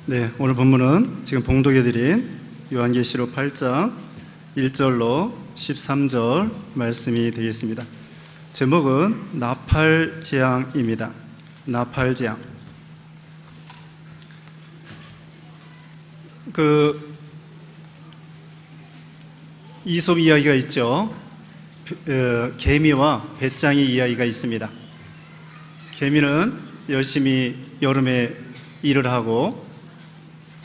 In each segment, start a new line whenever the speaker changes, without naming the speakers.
네, 오늘 본문은 지금 봉독해드린 요한계시록 8장 1절로 13절 말씀이 되겠습니다. 제목은 나팔재앙입니다. 나팔재앙. 이솝 이야기가 있죠. 개미와 배짱이 이야기가 있습니다. 개미는 열심히 여름에 일을 하고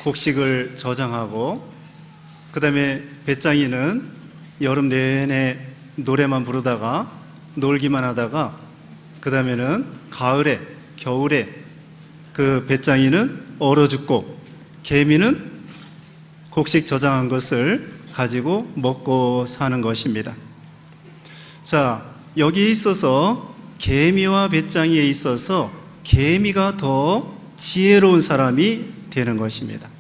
곡식을 저장하고, 그 다음에 배짱이는 여름 내내 노래만 부르다가 놀기만 하다가, 그 다음에는 가을에 겨울에 그 배짱이는 얼어 죽고, 개미는 곡식 저장한 것을 가지고 먹고 사는 것입니다. 자, 여기에 있어서 개미와 배짱이에 있어서 개미가 더 지혜로운 사람이 되는 것입니다.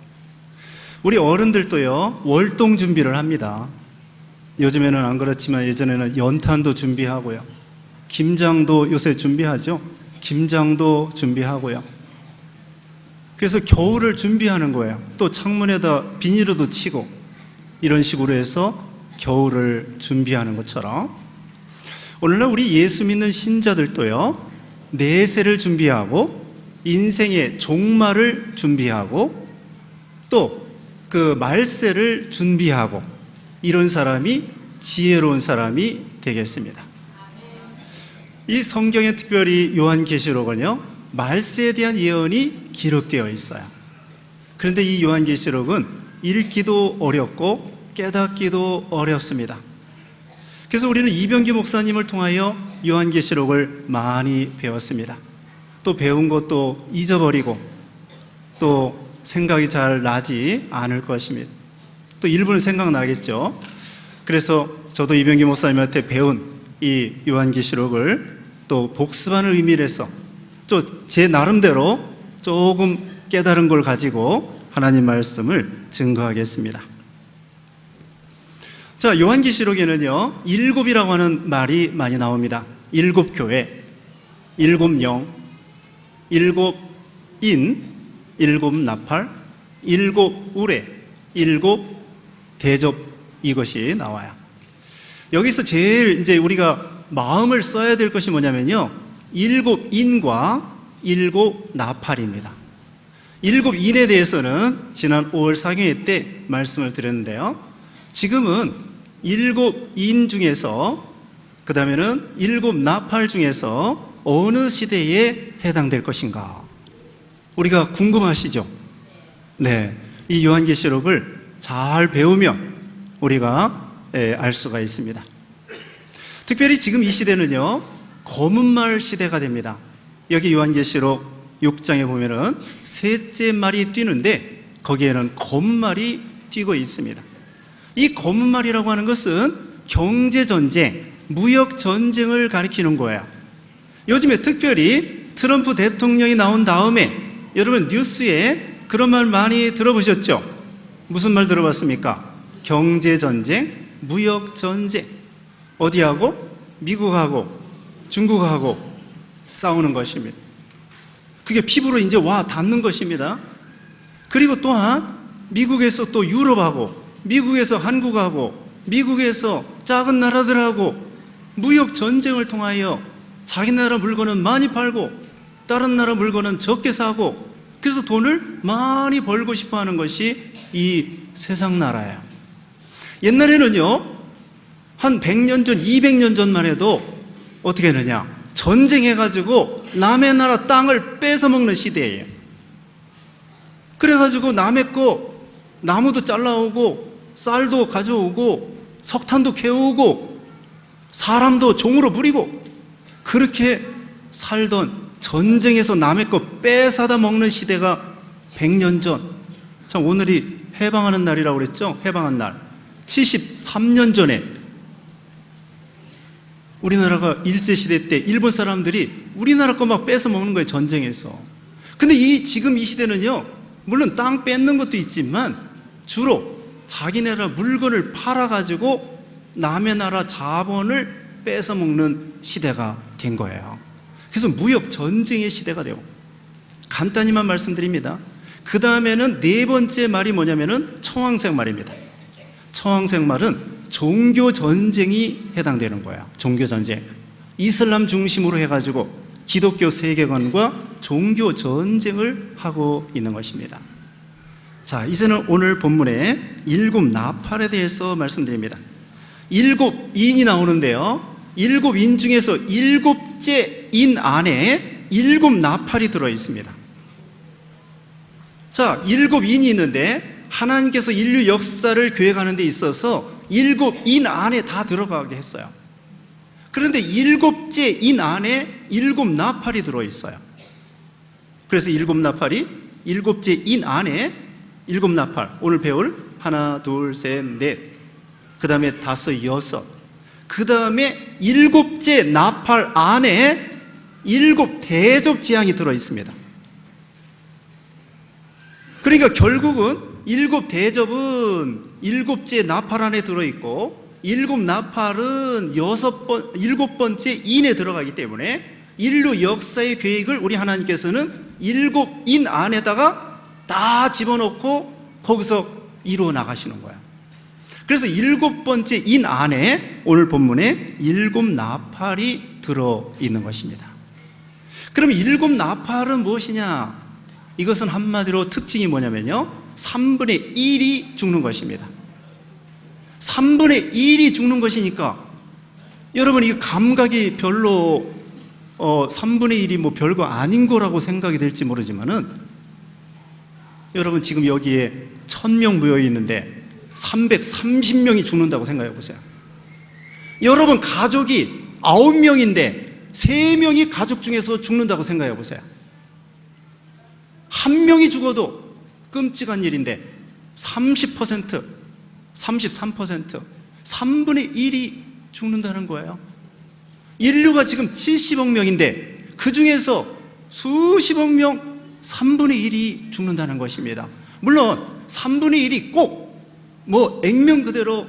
우리 어른들도요, 월동 준비를 합니다. 요즘에는 안 그렇지만 예전에는 연탄도 준비하고요, 김장도 요새 준비하죠. 김장도 준비하고요. 그래서 겨울을 준비하는 거예요. 또 창문에다 비닐도 치고, 이런 식으로 해서 겨울을 준비하는 것처럼 오늘날 우리 예수 믿는 신자들도요, 내세를 준비하고 인생의 종말을 준비하고 또 그 말세를 준비하고, 이런 사람이 지혜로운 사람이 되겠습니다. 이 성경에 특별히 요한계시록은요, 말세에 대한 예언이 기록되어 있어요. 그런데 이 요한계시록은 읽기도 어렵고 깨닫기도 어렵습니다. 그래서 우리는 이병기 목사님을 통하여 요한계시록을 많이 배웠습니다. 또 배운 것도 잊어버리고 또 생각이 잘 나지 않을 것입니다. 또 일부는 생각나겠죠. 그래서 저도 이병기 목사님한테 배운 이 요한계시록을 또 복습하는 의미를 해서 또 제 나름대로 조금 깨달은 걸 가지고 하나님 말씀을 증거하겠습니다. 자, 요한계시록에는요, 일곱이라고 하는 말이 많이 나옵니다. 일곱 교회, 일곱 영, 일곱 인, 일곱 나팔, 일곱 우레, 일곱 대접, 이것이 나와요. 여기서 제일 이제 우리가 마음을 써야 될 것이 뭐냐면요, 일곱 인과 일곱 나팔입니다. 일곱 인에 대해서는 지난 5월 상회의 때 말씀을 드렸는데요, 지금은 일곱 인 중에서, 그 다음에는 일곱 나팔 중에서 어느 시대에 해당될 것인가, 우리가 궁금하시죠? 네, 이 요한계시록을 잘 배우면 우리가 알 수가 있습니다. 특별히 지금 이 시대는요, 검은 말 시대가 됩니다. 여기 요한계시록 6장에 보면은 셋째 말이 뛰는데 거기에는 검은 말이 뛰고 있습니다. 이 검은 말이라고 하는 것은 경제전쟁, 무역전쟁을 가리키는 거예요. 요즘에 특별히 트럼프 대통령이 나온 다음에 여러분 뉴스에 그런 말 많이 들어보셨죠? 무슨 말 들어봤습니까? 경제전쟁, 무역전쟁. 어디하고? 미국하고 중국하고 싸우는 것입니다. 그게 피부로 이제 와 닿는 것입니다. 그리고 또한 미국에서 또 유럽하고, 미국에서 한국하고, 미국에서 작은 나라들하고 무역전쟁을 통하여 자기 나라 물건은 많이 팔고 다른 나라 물건은 적게 사고, 그래서 돈을 많이 벌고 싶어 하는 것이 이 세상 나라예요. 옛날에는요, 한 100년 전, 200년 전만 해도 어떻게 했느냐, 전쟁해가지고 남의 나라 땅을 뺏어 먹는 시대예요. 그래가지고 남의 거 나무도 잘라오고 쌀도 가져오고 석탄도 캐오고 사람도 종으로 부리고, 그렇게 살던, 전쟁에서 남의 거 빼사다 먹는 시대가 100년 전, 참 오늘이 해방하는 날이라고 그랬죠? 해방한 날 73년 전에 우리나라가 일제시대 때 일본 사람들이 우리나라 거 막 뺏어 먹는 거예요, 전쟁에서. 근데 지금 이 시대는요, 물론 땅 뺏는 것도 있지만 주로 자기 나라 물건을 팔아가지고 남의 나라 자본을 뺏어 먹는 시대가 된 거예요. 그래서 무역 전쟁의 시대가 되고, 간단히만 말씀드립니다. 그 다음에는 네 번째 말이 뭐냐면은 청황색 말입니다. 청황색 말은 종교 전쟁이 해당되는 거예요. 종교 전쟁. 이슬람 중심으로 해가지고 기독교 세계관과 종교 전쟁을 하고 있는 것입니다. 자, 이제는 오늘 본문의 일곱 나팔에 대해서 말씀드립니다. 일곱 인이 나오는데요, 일곱 인 중에서 일곱째 인 안에 일곱 나팔이 들어 있습니다. 자, 일곱 인이 있는데 하나님께서 인류 역사를 계획하는 데 있어서 일곱 인 안에 다 들어가게 했어요. 그런데 일곱째 인 안에 일곱 나팔이 들어 있어요. 그래서 일곱 나팔이 일곱째 인 안에 일곱 나팔, 오늘 배울 하나, 둘, 셋, 넷, 그 다음에 다섯, 여섯, 그 다음에 일곱째 나팔 안에 일곱 대접 재앙이 들어 있습니다. 그러니까 결국은 일곱 대접은 일곱째 나팔 안에 들어 있고, 일곱 나팔은 일곱 번째 인에 들어가기 때문에 인류 역사의 계획을 우리 하나님께서는 일곱 인 안에다가 다 집어넣고 거기서 이루어 나가시는 거야. 그래서 일곱 번째 인 안에 오늘 본문에 일곱 나팔이 들어 있는 것입니다. 그럼 일곱 나팔은 무엇이냐? 이것은 한마디로 특징이 뭐냐면요, 3분의 1이 죽는 것입니다. 3분의 1이 죽는 것이니까 여러분, 이 감각이 별로 3분의 1이 뭐 별거 아닌 거라고 생각이 될지 모르지만은, 여러분 지금 여기에 1000명 모여 있는데 330명이 죽는다고 생각해 보세요. 여러분 가족이 9명인데 3명이 가족 중에서 죽는다고 생각해 보세요. 한 명이 죽어도 끔찍한 일인데 30%, 33%, 3분의 1이 죽는다는 거예요. 인류가 지금 70억 명인데 그 중에서 수십억 명, 3분의 1이 죽는다는 것입니다. 물론 3분의 1이 꼭 뭐 액면 그대로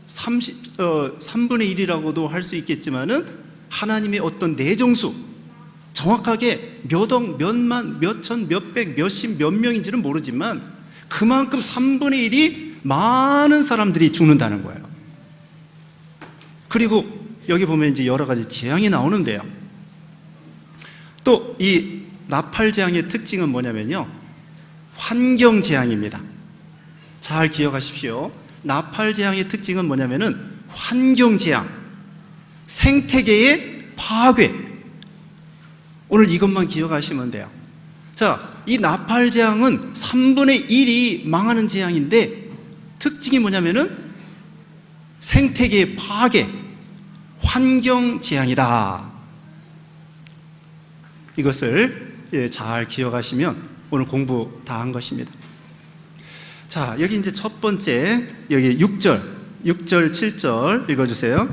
3분의 1이라고도 할 수 있겠지만은, 하나님의 어떤 내정수, 정확하게 몇 억, 몇만, 몇천, 몇백, 몇십, 몇 명인지는 모르지만 그만큼 3분의 1이 많은 사람들이 죽는다는 거예요. 그리고 여기 보면 이제 여러 가지 재앙이 나오는데요, 또 이 나팔 재앙의 특징은 뭐냐면요, 환경 재앙입니다. 잘 기억하십시오. 나팔 재앙의 특징은 뭐냐면은 환경 재앙, 생태계의 파괴. 오늘 이것만 기억하시면 돼요. 자, 이 나팔 재앙은 3분의 1이 망하는 재앙인데 특징이 뭐냐면은 생태계의 파괴, 환경 재앙이다. 이것을 잘 기억하시면 오늘 공부 다 한 것입니다. 자, 여기 이제 첫 번째, 여기 6절, 7절 읽어주세요.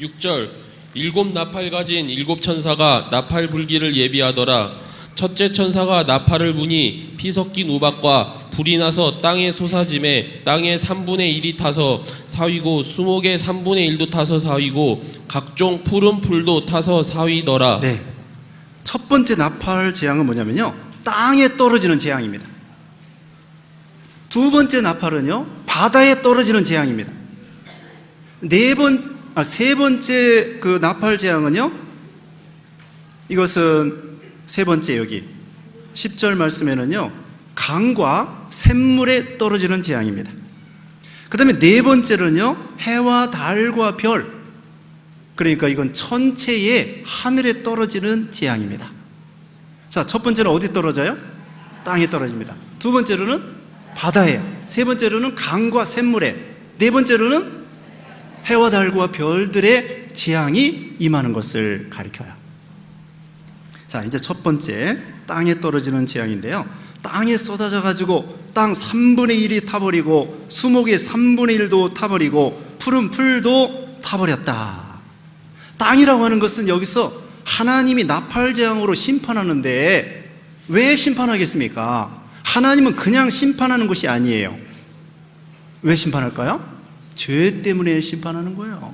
6절, 일곱 나팔 가진 일곱 천사가 나팔 불기를 예비하더라. 첫째 천사가 나팔을 부니 피 섞인 우박과 불이 나서 땅에 솟아짐에 땅의 3분의 1이 타서 사위고 수목의 3분의 1도 타서 사위고 각종 푸른 풀도 타서 사위더라.
네, 첫 번째 나팔 재앙은 뭐냐면요, 땅에 떨어지는 재앙입니다. 두 번째 나팔은요, 바다에 떨어지는 재앙입니다. 세 번째 그 나팔 재앙은요, 이것은 세 번째, 여기 10절 말씀에는요, 강과 샘물에 떨어지는 재앙입니다. 그 다음에 네 번째는요, 해와 달과 별, 그러니까 이건 천체의 하늘에 떨어지는 재앙입니다. 자, 첫 번째는 어디 떨어져요? 땅에 떨어집니다. 두 번째로는 바다에, 세 번째로는 강과 샘물에, 네 번째로는 해와 달과 별들의 재앙이 임하는 것을 가리켜요. 자, 이제 첫 번째 땅에 떨어지는 재앙인데요, 땅에 쏟아져 가지고 땅 3분의 1이 타버리고 수목의 3분의 1도 타버리고 푸른 풀도 타버렸다. 땅이라고 하는 것은 여기서 하나님이 나팔 재앙으로 심판하는데 왜 심판하겠습니까? 하나님은 그냥 심판하는 것이 아니에요. 왜 심판할까요? 죄 때문에 심판하는 거예요.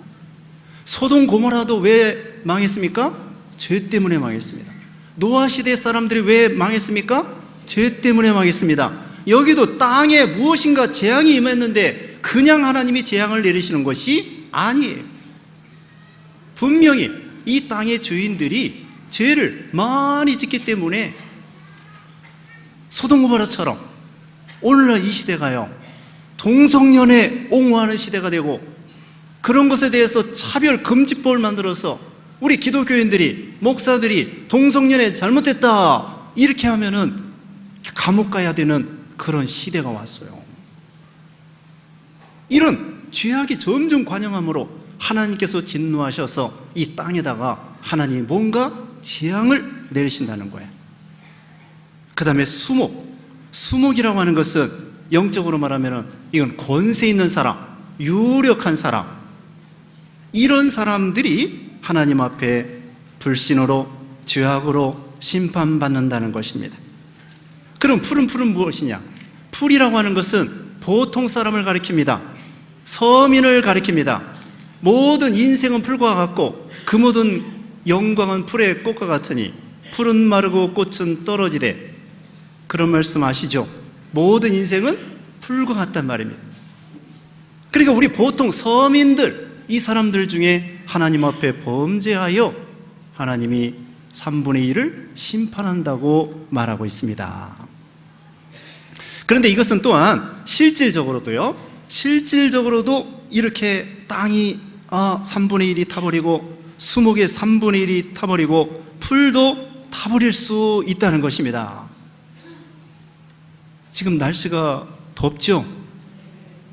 소돔 고모라도 왜 망했습니까? 죄 때문에 망했습니다. 노아 시대 사람들이 왜 망했습니까? 죄 때문에 망했습니다. 여기도 땅에 무엇인가 재앙이 임했는데 그냥 하나님이 재앙을 내리시는 것이 아니에요. 분명히 이 땅의 죄인들이 죄를 많이 짓기 때문에 소돔 고모라처럼 오늘날 이 시대가요, 동성연애 옹호하는 시대가 되고 그런 것에 대해서 차별 금지법을 만들어서 우리 기독교인들이, 목사들이 동성연애 잘못했다 이렇게 하면은 감옥 가야 되는 그런 시대가 왔어요. 이런 죄악이 점점 관영함으로 하나님께서 진노하셔서 이 땅에다가 하나님이 뭔가 재앙을 내리신다는 거예요. 그 다음에 수목이라고 하는 것은 영적으로 말하면 이건 권세 있는 사람, 유력한 사람, 이런 사람들이 하나님 앞에 불신으로 죄악으로 심판받는다는 것입니다. 그럼 풀은 무엇이냐? 풀이라고 하는 것은 보통 사람을 가리킵니다. 서민을 가리킵니다. 모든 인생은 풀과 같고 그 모든 영광은 풀의 꽃과 같으니 풀은 마르고 꽃은 떨어지되, 그런 말씀 아시죠? 모든 인생은 풀과 같단 말입니다. 그러니까 우리 보통 서민들, 이 사람들 중에 하나님 앞에 범죄하여 하나님이 3분의 1을 심판한다고 말하고 있습니다. 그런데 이것은 또한 실질적으로도 이렇게 땅이 3분의 1이 타버리고 수목의 3분의 1이 타버리고 풀도 타버릴 수 있다는 것입니다. 지금 날씨가 덥죠?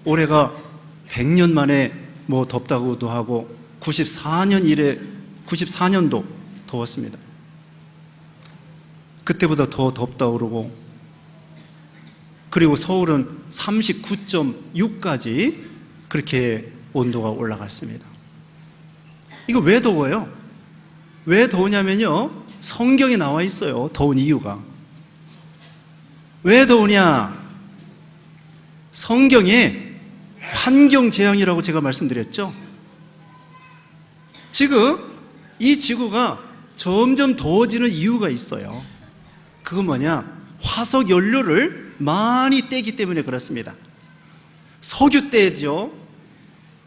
올해가 100년 만에 뭐 덥다고도 하고 94년도 더웠습니다. 그때보다 더 덥다고 그러고, 그리고 서울은 39.6까지 그렇게 온도가 올라갔습니다. 이거 왜 더워요? 왜 더우냐면요, 성경에 나와 있어요. 더운 이유가. 왜 더우냐? 성경에 환경재앙이라고 제가 말씀드렸죠. 지금 이 지구가 점점 더워지는 이유가 있어요. 그건 뭐냐? 화석 연료를 많이 떼기 때문에 그렇습니다. 석유 떼죠,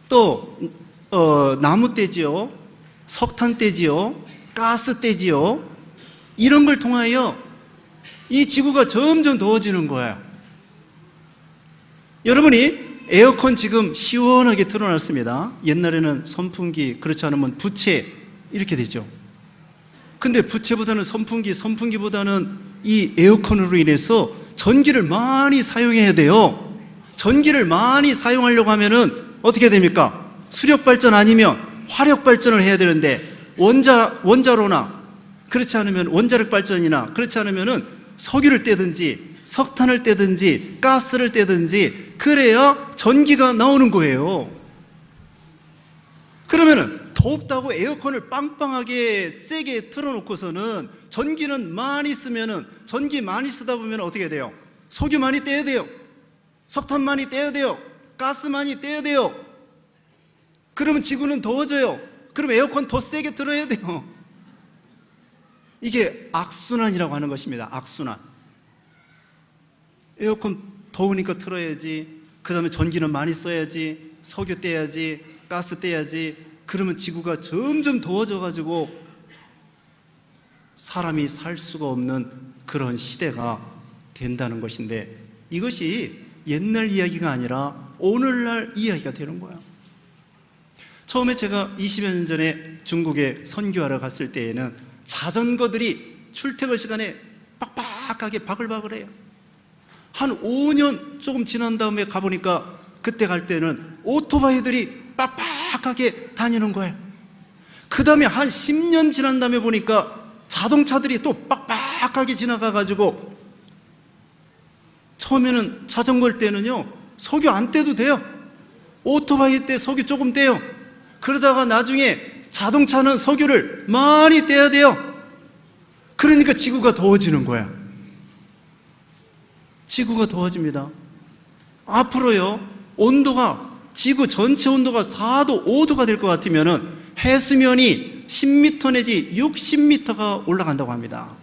또 나무 떼지요, 석탄 떼지요, 가스 떼지요. 이런 걸 통하여 이 지구가 점점 더워지는 거예요. 여러분이 에어컨 지금 시원하게 틀어놨습니다. 옛날에는 선풍기, 그렇지 않으면 부채 이렇게 되죠. 근데 부채보다는 선풍기보다는 이 에어컨으로 인해서 전기를 많이 사용해야 돼요. 전기를 많이 사용하려고 하면은 어떻게 됩니까? 수력 발전 아니면 화력 발전을 해야 되는데, 원자로나 그렇지 않으면 원자력 발전이나 그렇지 않으면은 석유를 떼든지 석탄을 떼든지 가스를 떼든지 그래야 전기가 나오는 거예요. 그러면은 덥다고 에어컨을 빵빵하게 세게 틀어놓고서는 전기는 많이 쓰면은, 전기 많이 쓰다 보면 어떻게 돼요? 석유 많이 떼야 돼요. 석탄 많이 떼야 돼요. 가스 많이 떼야 돼요. 그러면 지구는 더워져요. 그럼 에어컨 더 세게 틀어야 돼요. 이게 악순환이라고 하는 것입니다. 악순환. 에어컨 더우니까 틀어야지, 그 다음에 전기는 많이 써야지, 석유 떼야지, 가스 떼야지. 그러면 지구가 점점 더워져가지고 사람이 살 수가 없는 그런 시대가 된다는 것인데, 이것이 옛날 이야기가 아니라 오늘날 이야기가 되는 거야. 처음에 제가 20여 년 전에 중국에 선교하러 갔을 때에는 자전거들이 출퇴근 시간에 빡빡하게 바글바글해요. 한 5년 조금 지난 다음에 가보니까, 그때 갈 때는 오토바이들이 빡빡하게 다니는 거예요. 그 다음에 한 10년 지난 다음에 보니까 자동차들이 또 빡빡하게 지나가가지고, 처음에는 자전거일 때는요 석유 안 떼도 돼요. 오토바이 때 석유 조금 떼요. 그러다가 나중에 자동차는 석유를 많이 떼야 돼요. 그러니까 지구가 더워지는 거야. 지구가 더워집니다. 앞으로요, 온도가, 지구 전체 온도가 4도, 5도가 될 것 같으면은 해수면이 10m 내지 60m가 올라간다고 합니다.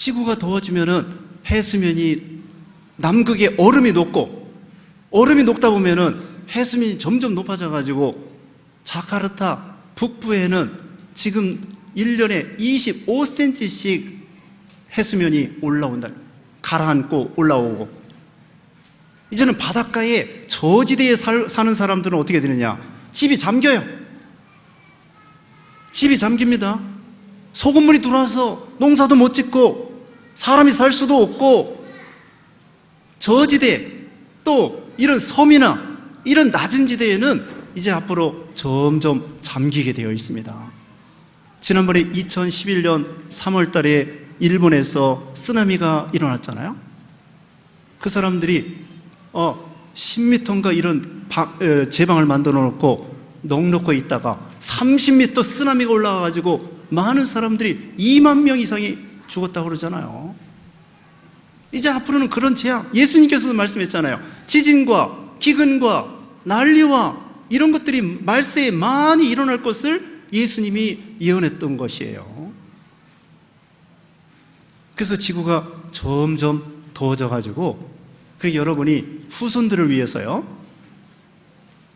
지구가 더워지면은 해수면이 남극의 얼음이 녹고, 얼음이 녹다 보면은 해수면이 점점 높아져 가지고 자카르타 북부에는 지금 1년에 25cm씩 해수면이 올라온다. 가라앉고 올라오고. 이제는 바닷가에 저지대에 사는 사람들은 어떻게 되느냐? 집이 잠겨요. 집이 잠깁니다. 소금물이 들어와서 농사도 못 짓고 사람이 살 수도 없고, 저지대 또 이런 섬이나 이런 낮은 지대에는 이제 앞으로 점점 잠기게 되어 있습니다. 지난번에 2011년 3월 달에 일본에서 쓰나미가 일어났잖아요. 그 사람들이 10m인가 이런 제방을 만들어 놓고 넉넉히 있다가 30m 쓰나미가 올라와가지고 많은 사람들이 2만 명 이상이 죽었다고 그러잖아요. 이제 앞으로는 그런 재앙, 예수님께서도 말씀했잖아요. 지진과 기근과 난리와 이런 것들이 말세에 많이 일어날 것을 예수님이 예언했던 것이에요. 그래서 지구가 점점 더워져가지고, 그 여러분이 후손들을 위해서요,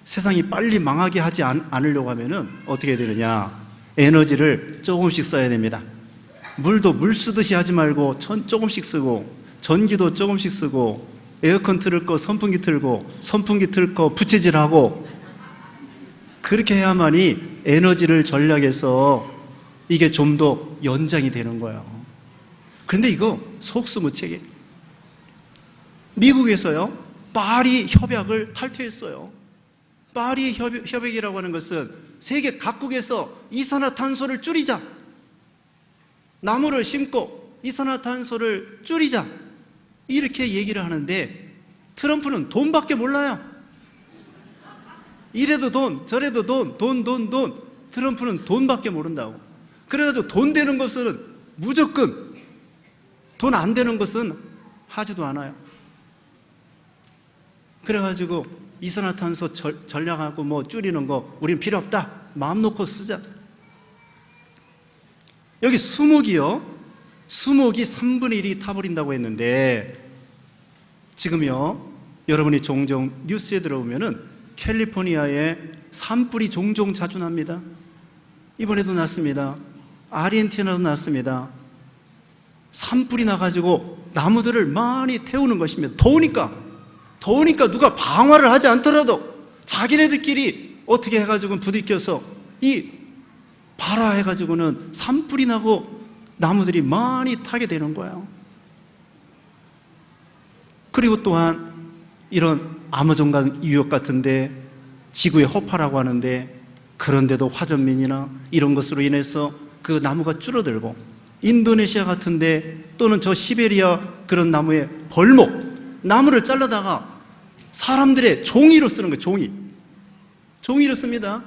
세상이 빨리 망하게 하지 않으려고 하면은 어떻게 되느냐? 에너지를 조금씩 써야 됩니다. 물도 물 쓰듯이 하지 말고 조금씩 쓰고, 전기도 조금씩 쓰고, 에어컨 틀을 거 선풍기 틀고, 선풍기 틀 거 부채질하고, 그렇게 해야만이 에너지를 절약해서 이게 좀 더 연장이 되는 거예요. 그런데 이거 속수무책이에요. 미국에서요, 파리 협약을 탈퇴했어요. 파리 협약이라고 하는 것은 세계 각국에서 이산화탄소를 줄이자, 나무를 심고 이산화탄소를 줄이자, 이렇게 얘기를 하는데 트럼프는 돈밖에 몰라요. 이래도 돈, 저래도 돈. 트럼프는 돈밖에 모른다고. 그래가지고 돈 되는 것은 무조건, 돈 안 되는 것은 하지도 않아요. 그래가지고 이산화탄소 전략하고 뭐 줄이는 거 우린 필요 없다, 마음 놓고 쓰자. 여기 수목이요, 수목이 3분의 1이 타버린다고 했는데, 지금요 여러분이 종종 뉴스에 들어보면은 캘리포니아에 산불이 종종 자주 납니다. 이번에도 났습니다. 아르헨티나도 났습니다. 산불이 나가지고 나무들을 많이 태우는 것입니다. 더우니까 누가 방화를 하지 않더라도 자기네들끼리 어떻게 해가지고 부딪혀서 이 발화해가지고는 산불이 나고 나무들이 많이 타게 되는 거예요. 그리고 또한 이런 아마존강 유역 같은데 지구의 허파라고 하는데, 그런데도 화전민이나 이런 것으로 인해서 그 나무가 줄어들고, 인도네시아 같은데 또는 저 시베리아 그런 나무의 벌목, 나무를 잘라다가 사람들의 종이로 쓰는 거예요. 종이로 씁니다.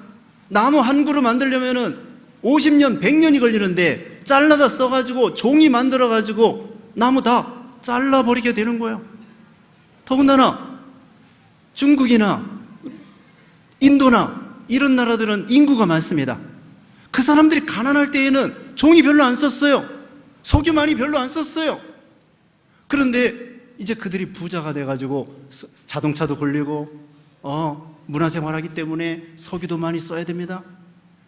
나무 한 그루 만들려면은 50년, 100년이 걸리는데 잘라다 써가지고 종이 만들어가지고 나무 다 잘라버리게 되는 거예요. 더군다나 중국이나 인도나 이런 나라들은 인구가 많습니다. 그 사람들이 가난할 때에는 종이 별로 안 썼어요. 석유 많이 별로 안 썼어요. 그런데 이제 그들이 부자가 돼가지고 자동차도 걸리고 문화생활하기 때문에 석유도 많이 써야 됩니다.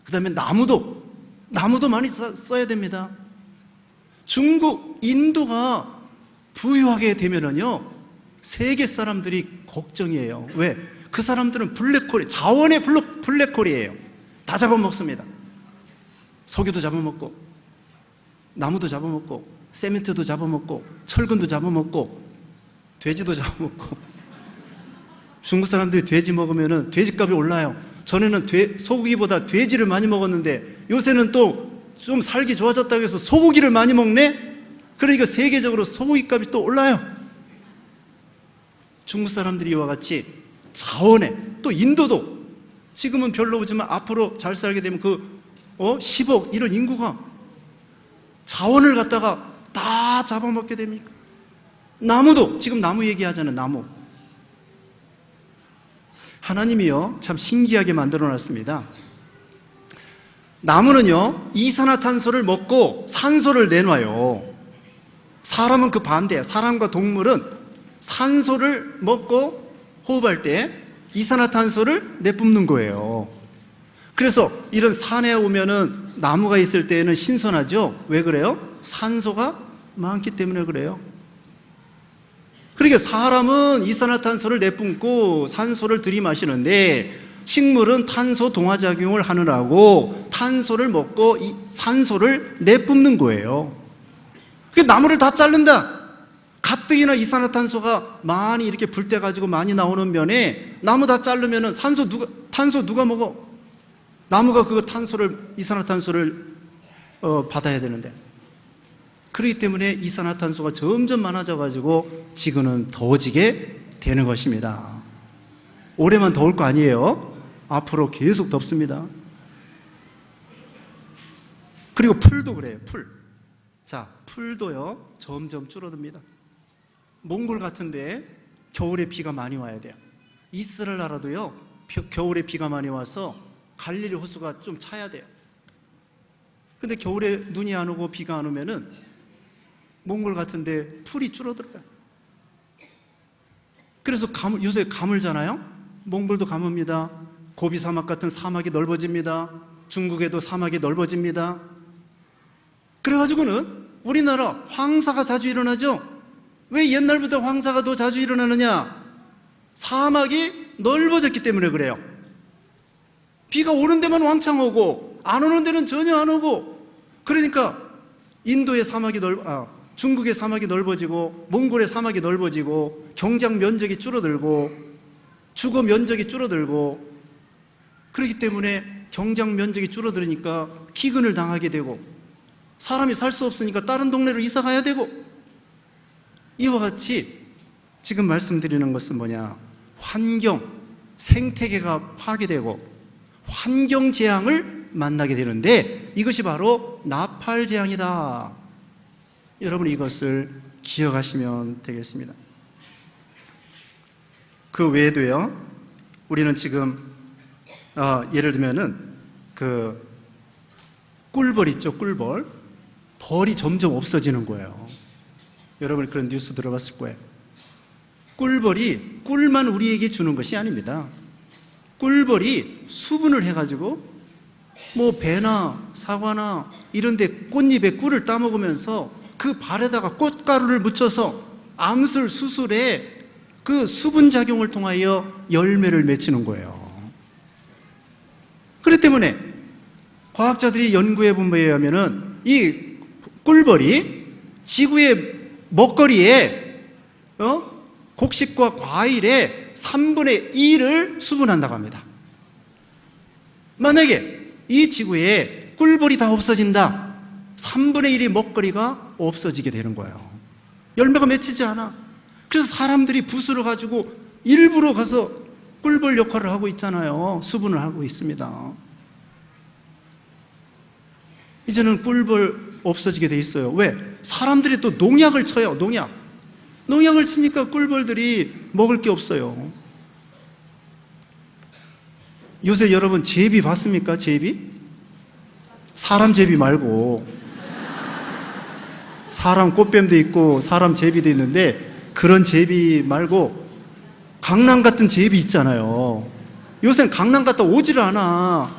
그 다음에 나무도 많이 써야 됩니다. 중국, 인도가 부유하게 되면은요, 세계 사람들이 걱정이에요. 왜? 그 사람들은 블랙홀이, 자원의 블랙홀이에요. 다 잡아먹습니다. 석유도 잡아먹고, 나무도 잡아먹고, 세멘트도 잡아먹고, 철근도 잡아먹고, 돼지도 잡아먹고. 중국 사람들이 돼지 먹으면 돼지값이 올라요. 전에는 소고기보다 돼지를 많이 먹었는데 요새는 또 좀 살기 좋아졌다고 해서 소고기를 많이 먹네? 그러니까 세계적으로 소고기 값이 또 올라요. 중국 사람들이 이와 같이 자원에, 또 인도도 지금은 별로 오지만 앞으로 잘 살게 되면 10억 이런 인구가 자원을 갖다가 다 잡아먹게 됩니까? 나무도, 지금 나무 얘기하잖아요. 나무. 하나님이요, 참 신기하게 만들어 놨습니다. 나무는요, 이산화탄소를 먹고 산소를 내놔요. 사람은 그 반대야. 사람과 동물은 산소를 먹고 호흡할 때 이산화탄소를 내뿜는 거예요. 그래서 이런 산에 오면은 나무가 있을 때에는 신선하죠. 왜 그래요? 산소가 많기 때문에 그래요. 그러니까 사람은 이산화탄소를 내뿜고 산소를 들이마시는데 식물은 탄소 동화작용을 하느라고 탄소를 먹고 이 산소를 내뿜는 거예요. 그 나무를 다 자른다. 가뜩이나 이산화탄소가 많이 이렇게 불때가지고 많이 나오는 면에 나무 다 자르면은 탄소 누가 먹어? 나무가 그 이산화탄소를 받아야 되는데. 그렇기 때문에 이산화탄소가 점점 많아져가지고 지구는 더워지게 되는 것입니다. 올해만 더울 거 아니에요? 앞으로 계속 덥습니다. 그리고 풀도 그래요. 자, 풀도요 점점 줄어듭니다. 몽골 같은데 겨울에 비가 많이 와야 돼요. 이스라엘 나라도요 겨울에 비가 많이 와서 갈릴리 호수가 좀 차야 돼요. 근데 겨울에 눈이 안 오고 비가 안 오면은 몽골 같은데 풀이 줄어들어요. 그래서 요새 가물잖아요. 몽골도 가뭅니다. 고비 사막 같은 사막이 넓어집니다. 중국에도 사막이 넓어집니다. 그래가지고는 우리나라 황사가 자주 일어나죠. 왜 옛날부터 황사가 더 자주 일어나느냐? 사막이 넓어졌기 때문에 그래요. 비가 오는 데만 왕창 오고 안 오는 데는 전혀 안 오고. 그러니까 인도의 사막이 중국의 사막이 넓어지고 몽골의 사막이 넓어지고 경작 면적이 줄어들고 주거 면적이 줄어들고, 그렇기 때문에 경작 면적이 줄어들으니까 기근을 당하게 되고 사람이 살 수 없으니까 다른 동네로 이사 가야 되고, 이와 같이 지금 말씀드리는 것은 뭐냐? 생태계가 파괴되고 환경재앙을 만나게 되는데 이것이 바로 나팔재앙이다. 여러분 이것을 기억하시면 되겠습니다. 그 외에도요, 우리는 지금 예를 들면은 그 꿀벌 있죠, 꿀벌. 벌이 점점 없어지는 거예요. 여러분 그런 뉴스 들어봤을 거예요. 꿀벌이 꿀만 우리에게 주는 것이 아닙니다. 꿀벌이 수분을 해가지고 뭐 배나 사과나 이런 데 꽃잎에 꿀을 따먹으면서 그 발에다가 꽃가루를 묻혀서 암술, 수술에 그 수분작용을 통하여 열매를 맺히는 거예요. 그렇기 때문에 과학자들이 연구해 본 바에 의하면은 이 꿀벌이 지구의 먹거리에 곡식과 과일의 3분의 1을 수분한다고 합니다. 만약에 이 지구에 꿀벌이 다 없어진다, 3분의 1의 먹거리가 없어지게 되는 거예요. 열매가 맺히지 않아. 그래서 사람들이 붓으로 가지고 일부러 가서 꿀벌 역할을 하고 있잖아요. 수분을 하고 있습니다. 이제는 꿀벌 없어지게 돼 있어요. 왜? 사람들이 또 농약을 쳐요. 농약을 치니까 꿀벌들이 먹을 게 없어요. 요새 여러분 제비 봤습니까? 제비? 사람 제비 말고 사람 꽃뱀도 있고 사람 제비도 있는데, 그런 제비 말고 강남 같은 제비 있잖아요. 요새는 강남 갔다 오지를 않아.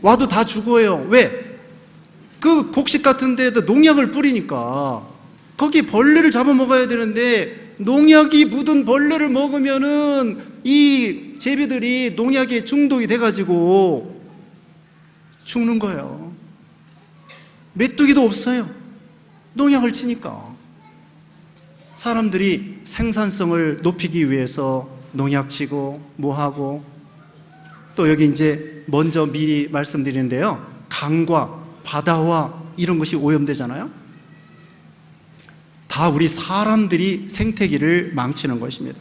와도 다 죽어요. 왜? 그 곡식 같은 데에다 농약을 뿌리니까. 거기 벌레를 잡아먹어야 되는데 농약이 묻은 벌레를 먹으면은 이 제비들이 농약에 중독이 돼가지고 죽는 거예요. 메뚜기도 없어요. 농약을 치니까. 사람들이 생산성을 높이기 위해서 농약 치고 뭐하고, 또 여기 이제 먼저 미리 말씀드리는데요, 강과 바다와 이런 것이 오염되잖아요. 다 우리 사람들이 생태계를 망치는 것입니다.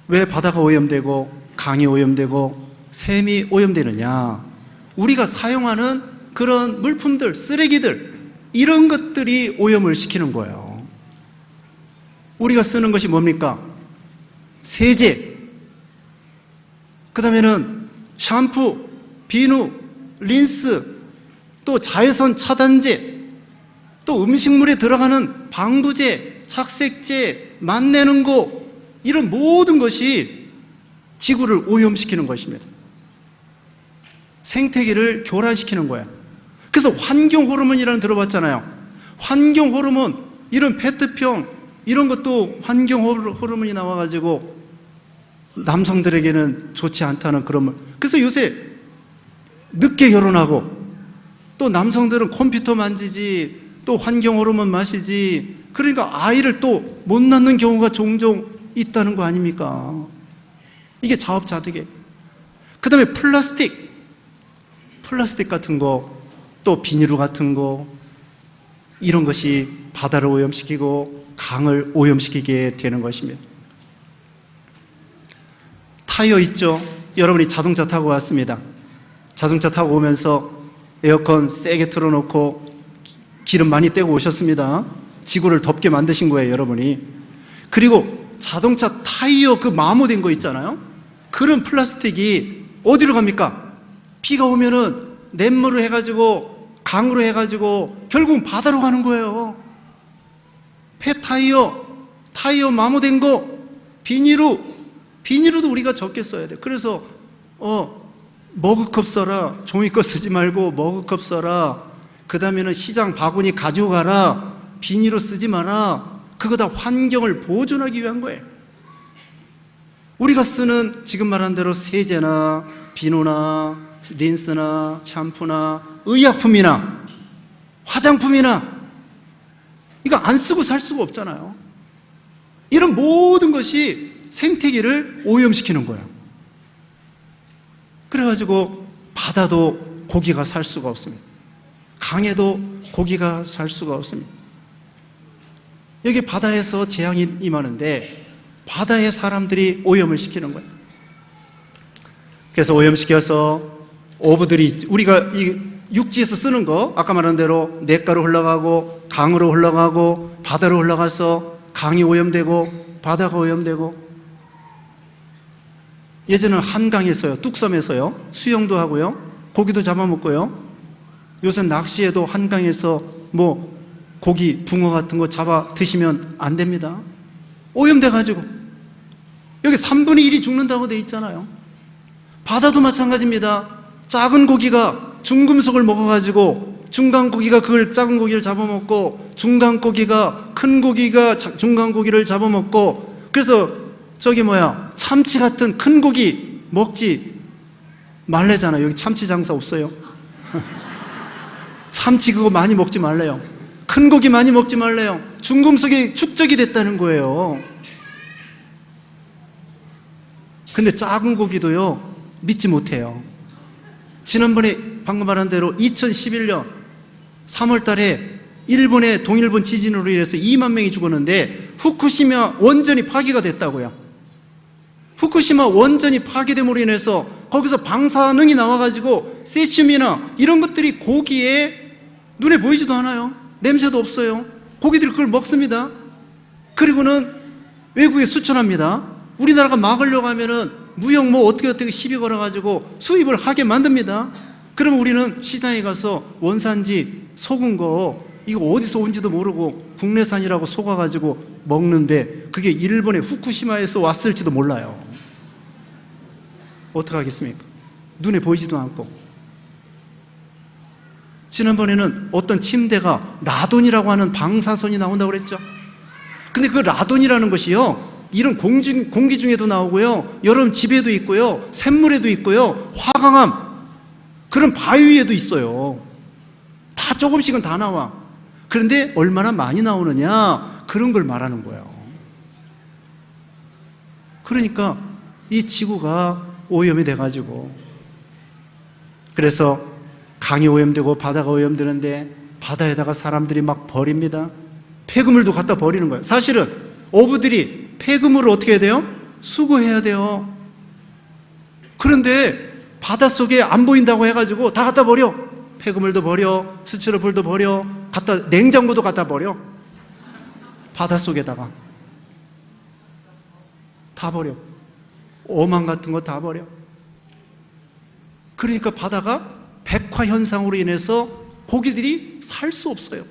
왜 바다가 오염되고 강이 오염되고 샘이 오염되느냐? 우리가 사용하는 그런 물품들, 쓰레기들, 이런 것들이 오염을 시키는 거예요. 우리가 쓰는 것이 뭡니까? 세제, 그 다음에는 샴푸, 비누, 린스, 또 자외선 차단제, 또 음식물에 들어가는 방부제, 착색제, 맛내는 거, 이런 모든 것이 지구를 오염시키는 것입니다. 생태계를 교란시키는 거예요. 그래서 환경 호르몬이라는 들어봤잖아요. 환경 호르몬, 이런 페트병, 이런 것도 환경 호르몬이 나와가지고 남성들에게는 좋지 않다는 그런 말. 그래서 요새 늦게 결혼하고 또 남성들은 컴퓨터 만지지, 또 환경 호르몬 마시지, 그러니까 아이를 또 못 낳는 경우가 종종 있다는 거 아닙니까? 이게 자업자득이에요. 그 다음에 플라스틱 같은 거, 또 비닐루 같은 거, 이런 것이 바다를 오염시키고 강을 오염시키게 되는 것입니다. 타이어 있죠? 여러분이 자동차 타고 왔습니다. 자동차 타고 오면서 에어컨 세게 틀어놓고 기름 많이 떼고 오셨습니다. 지구를 덥게 만드신 거예요, 여러분이. 그리고 자동차 타이어 그 마모된 거 있잖아요. 그런 플라스틱이 어디로 갑니까? 비가 오면은 냇물로 해가지고 강으로 해가지고 결국은 바다로 가는 거예요. 타이어 마모된 거, 비닐로도 우리가 적게 써야 돼. 그래서 머그컵 써라. 종이컵 쓰지 말고 머그컵 써라. 그 다음에는 시장 바구니 가지고 가라. 비닐로 쓰지 마라. 그거 다 환경을 보존하기 위한 거예요. 우리가 쓰는 지금 말한 대로 세제나 비누나 린스나 샴푸나 의약품이나 화장품이나 이거 안 쓰고 살 수가 없잖아요. 이런 모든 것이 생태계를 오염시키는 거예요. 그래가지고 바다도 고기가 살 수가 없습니다. 강에도 고기가 살 수가 없습니다. 여기 바다에서 재앙이 임하는데 바다에 사람들이 오염을 시키는 거예요. 그래서 오염시켜서 어부들이, 우리가 이 육지에서 쓰는 거 아까 말한 대로 냇가로 흘러가고 강으로 흘러가고 바다로 흘러가서 강이 오염되고 바다가 오염되고, 예전에는 한강에서요, 뚝섬에서요 수영도 하고요 고기도 잡아먹고요, 요새 낚시에도 한강에서 뭐 고기, 붕어 같은 거 잡아 드시면 안 됩니다. 오염돼가지고 여기 3분의 1이 죽는다고 돼 있잖아요. 바다도 마찬가지입니다. 작은 고기가 중금속을 먹어가지고 중간 고기가 그걸 작은 고기를 잡아먹고, 중간 고기가 큰 고기가 중간 고기를 잡아먹고, 그래서 참치 같은 큰 고기 먹지 말래잖아요. 여기 참치 장사 없어요. 참치 그거 많이 먹지 말래요. 큰 고기 많이 먹지 말래요. 중금속이 축적이 됐다는 거예요. 근데 작은 고기도요 믿지 못해요. 지난번에 방금 말한 대로 2011년 3월 달에 일본의 동일본 지진으로 인해서 2만 명이 죽었는데 후쿠시마 원전이 파괴가 됐다고요. 후쿠시마 원전이 파괴됨으로 인해서 거기서 방사능이 나와가지고 세슘이나 이런 것들이 고기에 눈에 보이지도 않아요. 냄새도 없어요. 고기들이 그걸 먹습니다. 그리고는 외국에 수출합니다. 우리나라가 막으려고 하면은 무역 뭐 어떻게 시비 걸어가지고 수입을 하게 만듭니다. 그러면 우리는 시장에 가서 원산지 속은 거 이거 어디서 온지도 모르고 국내산이라고 속아가지고 먹는데 그게 일본의 후쿠시마에서 왔을지도 몰라요. 어떡하겠습니까? 눈에 보이지도 않고. 지난번에는 어떤 침대가 라돈이라고 하는 방사선이 나온다고 그랬죠. 근데 그 라돈이라는 것이요 이런 공기 중에도 나오고요, 여러분 집에도 있고요, 샘물에도 있고요, 화강암 그런 바위 위에도 있어요. 다 조금씩은 다 나와. 그런데 얼마나 많이 나오느냐, 그런 걸 말하는 거예요. 그러니까 이 지구가 오염이 돼가지고, 그래서 강이 오염되고 바다가 오염되는데 바다에다가 사람들이 막 버립니다. 폐기물도 갖다 버리는 거예요. 사실은 어부들이 폐기물을 어떻게 해야 돼요? 수거해야 돼요. 그런데 바닷속에 안 보인다고 해가지고 다 갖다 버려. 폐기물도 버려, 스티로폴도 버려, 냉장고도 갖다 버려. 바닷속에다가 다 버려. 어망 같은 거 다 버려. 그러니까 바다가 백화 현상으로 인해서 고기들이 살 수 없어요.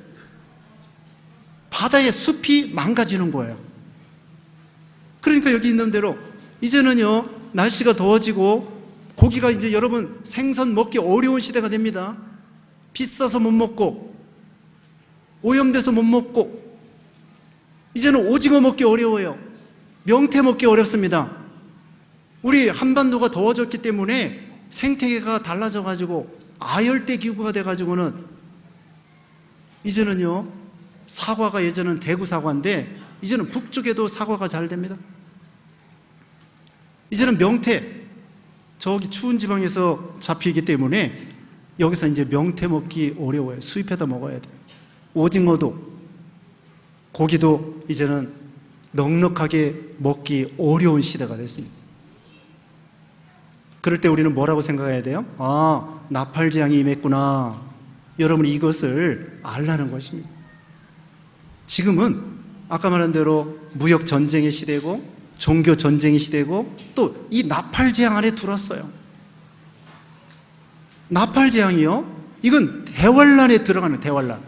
바다의 숲이 망가지는 거예요. 그러니까 여기 있는 대로 이제는요, 날씨가 더워지고 고기가 이제 여러분 생선 먹기 어려운 시대가 됩니다. 비싸서 못 먹고 오염돼서 못 먹고 이제는 오징어 먹기 어려워요. 명태 먹기 어렵습니다. 우리 한반도가 더워졌기 때문에 생태계가 달라져가지고 아열대 기후가 돼가지고는 이제는요, 사과가 예전은 대구 사과인데 이제는 북쪽에도 사과가 잘 됩니다. 이제는 명태, 저기 추운 지방에서 잡히기 때문에 여기서 이제 명태 먹기 어려워요. 수입해다 먹어야 돼요. 오징어도, 고기도 이제는 넉넉하게 먹기 어려운 시대가 됐습니다. 그럴 때 우리는 뭐라고 생각해야 돼요? 아, 나팔재앙이 임했구나. 여러분이 이것을 알라는 것입니다. 지금은 아까 말한 대로 무역 전쟁의 시대고 종교 전쟁의 시대고 또 이 나팔재앙 안에 들었어요. 나팔재앙이요, 이건 대환란에 들어가는 대환란.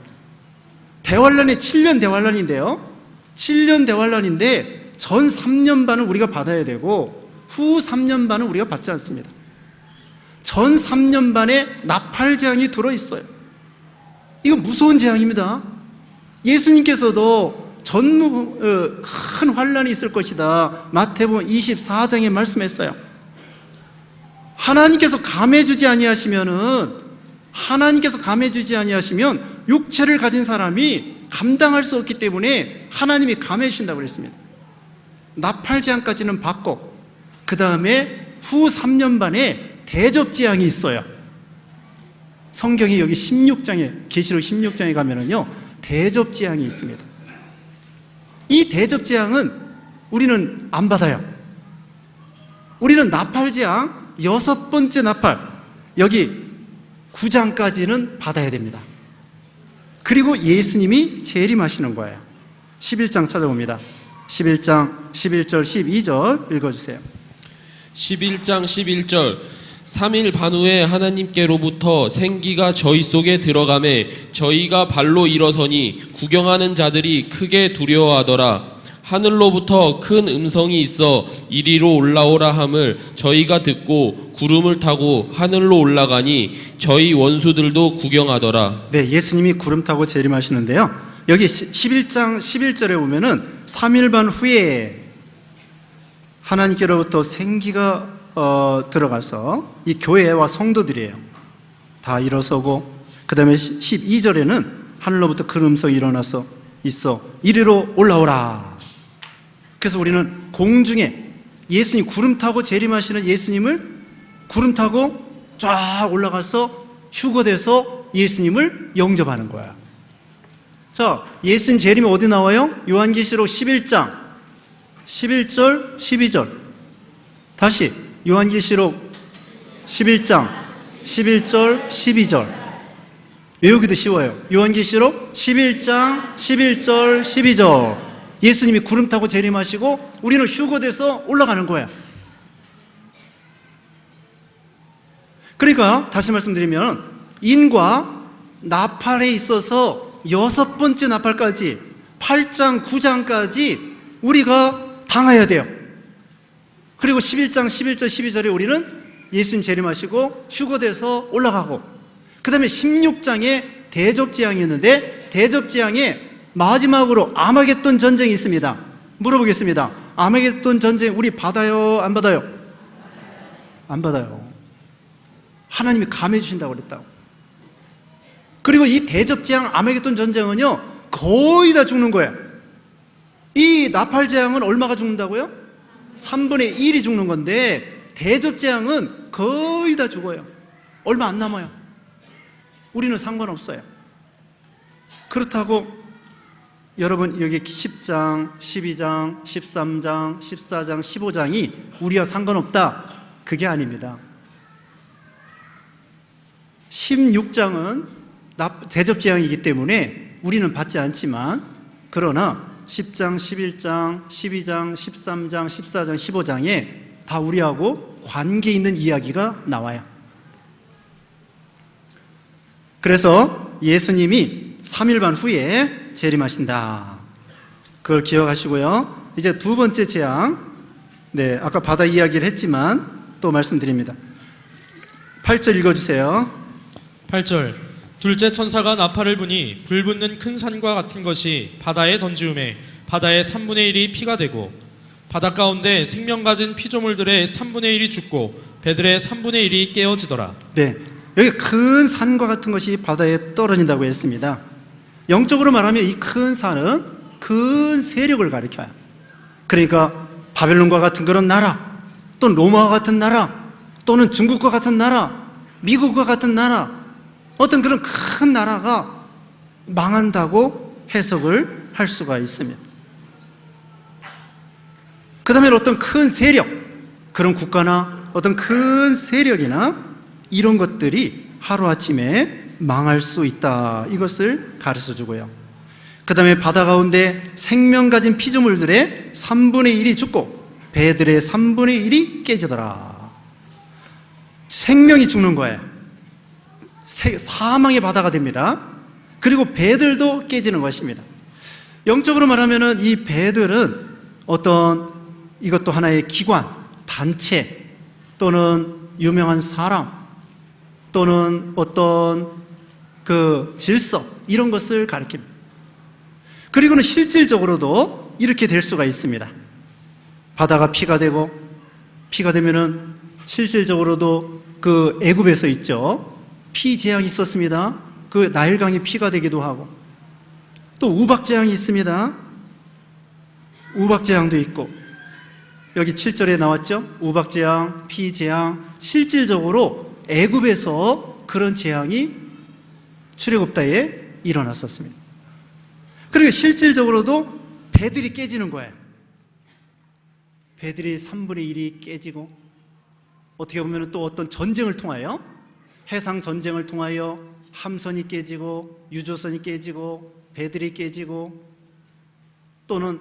대환란의 7년 대환란인데요, 7년 대환란인데 전 3년 반은 우리가 받아야 되고 후 3년 반은 우리가 받지 않습니다. 전 3년 반에 나팔재앙이 들어있어요. 이거 무서운 재앙입니다. 예수님께서도 큰 환란이 있을 것이다, 마태복음 24장에 말씀했어요. 하나님께서 감해주지 아니하시면 육체를 가진 사람이 감당할 수 없기 때문에 하나님이 감해 주신다고 그랬습니다. 나팔재앙까지는 받고 그 다음에 후 3년 반에 대접재앙이 있어요. 성경이 여기 16장에, 계시록 16장에 가면은요, 대접재앙이 있습니다. 이 대접재앙은 우리는 안 받아요. 우리는 나팔재앙 6번째 나팔, 여기 9장까지는 받아야 됩니다. 그리고 예수님이 재림하시는 거예요. 11장 찾아봅니다. 11장 11절 12절 읽어주세요.
11장 11절 3일 반 후에 하나님께로부터 생기가 저희 속에 들어가매 저희가 발로 일어서니 구경하는 자들이 크게 두려워하더라. 하늘로부터 큰 음성이 있어 이리로 올라오라 함을 저희가 듣고 구름을 타고 하늘로 올라가니 저희 원수들도 구경하더라.
네, 예수님이 구름 타고 재림하시는데요, 여기 11장 11절에 보면은 3일 반 후에 하나님께로부터 생기가 들어가서 이 교회와 성도들이에요. 다 일어서고, 그 다음에 12절에는 하늘로부터 큰 음성이 일어나서 있어 이리로 올라오라. 그래서 우리는 공중에 예수님, 구름 타고 재림하시는 예수님을 구름 타고 쫙 올라가서 휴거돼서 예수님을 영접하는 거야. 자, 예수님 재림이 어디 나와요? 요한계시록 11장 11절 12절. 다시 요한계시록 11장 11절 12절. 외우기도 쉬워요. 요한계시록 11장 11절 12절. 예수님이 구름 타고 재림하시고 우리는 휴거돼서 올라가는 거야. 그러니까 다시 말씀드리면 인과 나팔에 있어서 6번째 나팔까지 8장 9장까지 우리가 당해야 돼요. 그리고 11장 11절 12절에 우리는 예수님 재림하시고 휴거돼서 올라가고, 그 다음에 16장에 대접재앙이 있는데 대접재앙에 마지막으로 아마겟돈 전쟁이 있습니다. 물어보겠습니다. 아마겟돈 전쟁 우리 받아요, 안 받아요? 안 받아요. 하나님이 감해 주신다고 그랬다고. 그리고 이 대접재앙 아마겟돈 전쟁은요, 거의 다 죽는 거예요. 이 나팔재앙은 얼마가 죽는다고요? 3분의 1이 죽는 건데 대접재앙은 거의 다 죽어요. 얼마 안 남아요. 우리는 상관없어요. 그렇다고 여러분 여기 10장, 12장, 13장, 14장, 15장이 우리와 상관없다, 그게 아닙니다. 16장은 대접재앙이기 때문에 우리는 받지 않지만, 그러나 10장, 11장, 12장, 13장, 14장, 15장에 다 우리하고 관계 있는 이야기가 나와요. 그래서 예수님이 3일 반 후에 재림하신다. 그걸 기억하시고요. 이제 두 번째 재앙. 네, 아까 바다 이야기를 했지만 또 말씀드립니다. 8절 읽어주세요.
8절 둘째 천사가 나팔을 부니 불붙는 큰 산과 같은 것이 바다에 던지우매 바다의 3분의 1이 피가 되고 바다 가운데 생명 가진 피조물들의 3분의 1이 죽고 배들의 3분의 1이 깨어지더라.
네, 여기 큰 산과 같은 것이 바다에 떨어진다고 했습니다. 영적으로 말하면 이 큰 산은 큰 세력을 가리켜요. 그러니까 바벨론과 같은 그런 나라, 또 로마와 같은 나라, 또는 중국과 같은 나라, 미국과 같은 나라, 어떤 그런 큰 나라가 망한다고 해석을 할 수가 있습니다. 그 다음에 어떤 큰 세력, 그런 국가나 어떤 큰 세력이나 이런 것들이 하루아침에 망할 수 있다, 이것을 가르쳐 주고요. 그 다음에 바다 가운데 생명 가진 피조물들의 3분의 1이 죽고 배들의 3분의 1이 깨지더라. 생명이 죽는 거예요. 사망의 바다가 됩니다. 그리고 배들도 깨지는 것입니다. 영적으로 말하면 이 배들은 어떤, 이것도 하나의 기관, 단체, 또는 유명한 사람, 또는 어떤 그 질서, 이런 것을 가리킵니다. 그리고는 실질적으로도 이렇게 될 수가 있습니다. 바다가 피가 되고, 피가 되면은 실질적으로도 그 애굽에서 있죠. 피 재앙이 있었습니다. 그 나일강이 피가 되기도 하고, 또 우박 재앙이 있습니다. 우박 재앙도 있고, 여기 7절에 나왔죠. 우박 재앙, 피 재앙, 실질적으로 애굽에서 그런 재앙이 출애굽다에 일어났었습니다. 그리고 실질적으로도 배들이 깨지는 거예요. 배들이 3분의 1이 깨지고, 어떻게 보면 또 어떤 전쟁을 통하여, 해상 전쟁을 통하여 함선이 깨지고 유조선이 깨지고 배들이 깨지고, 또는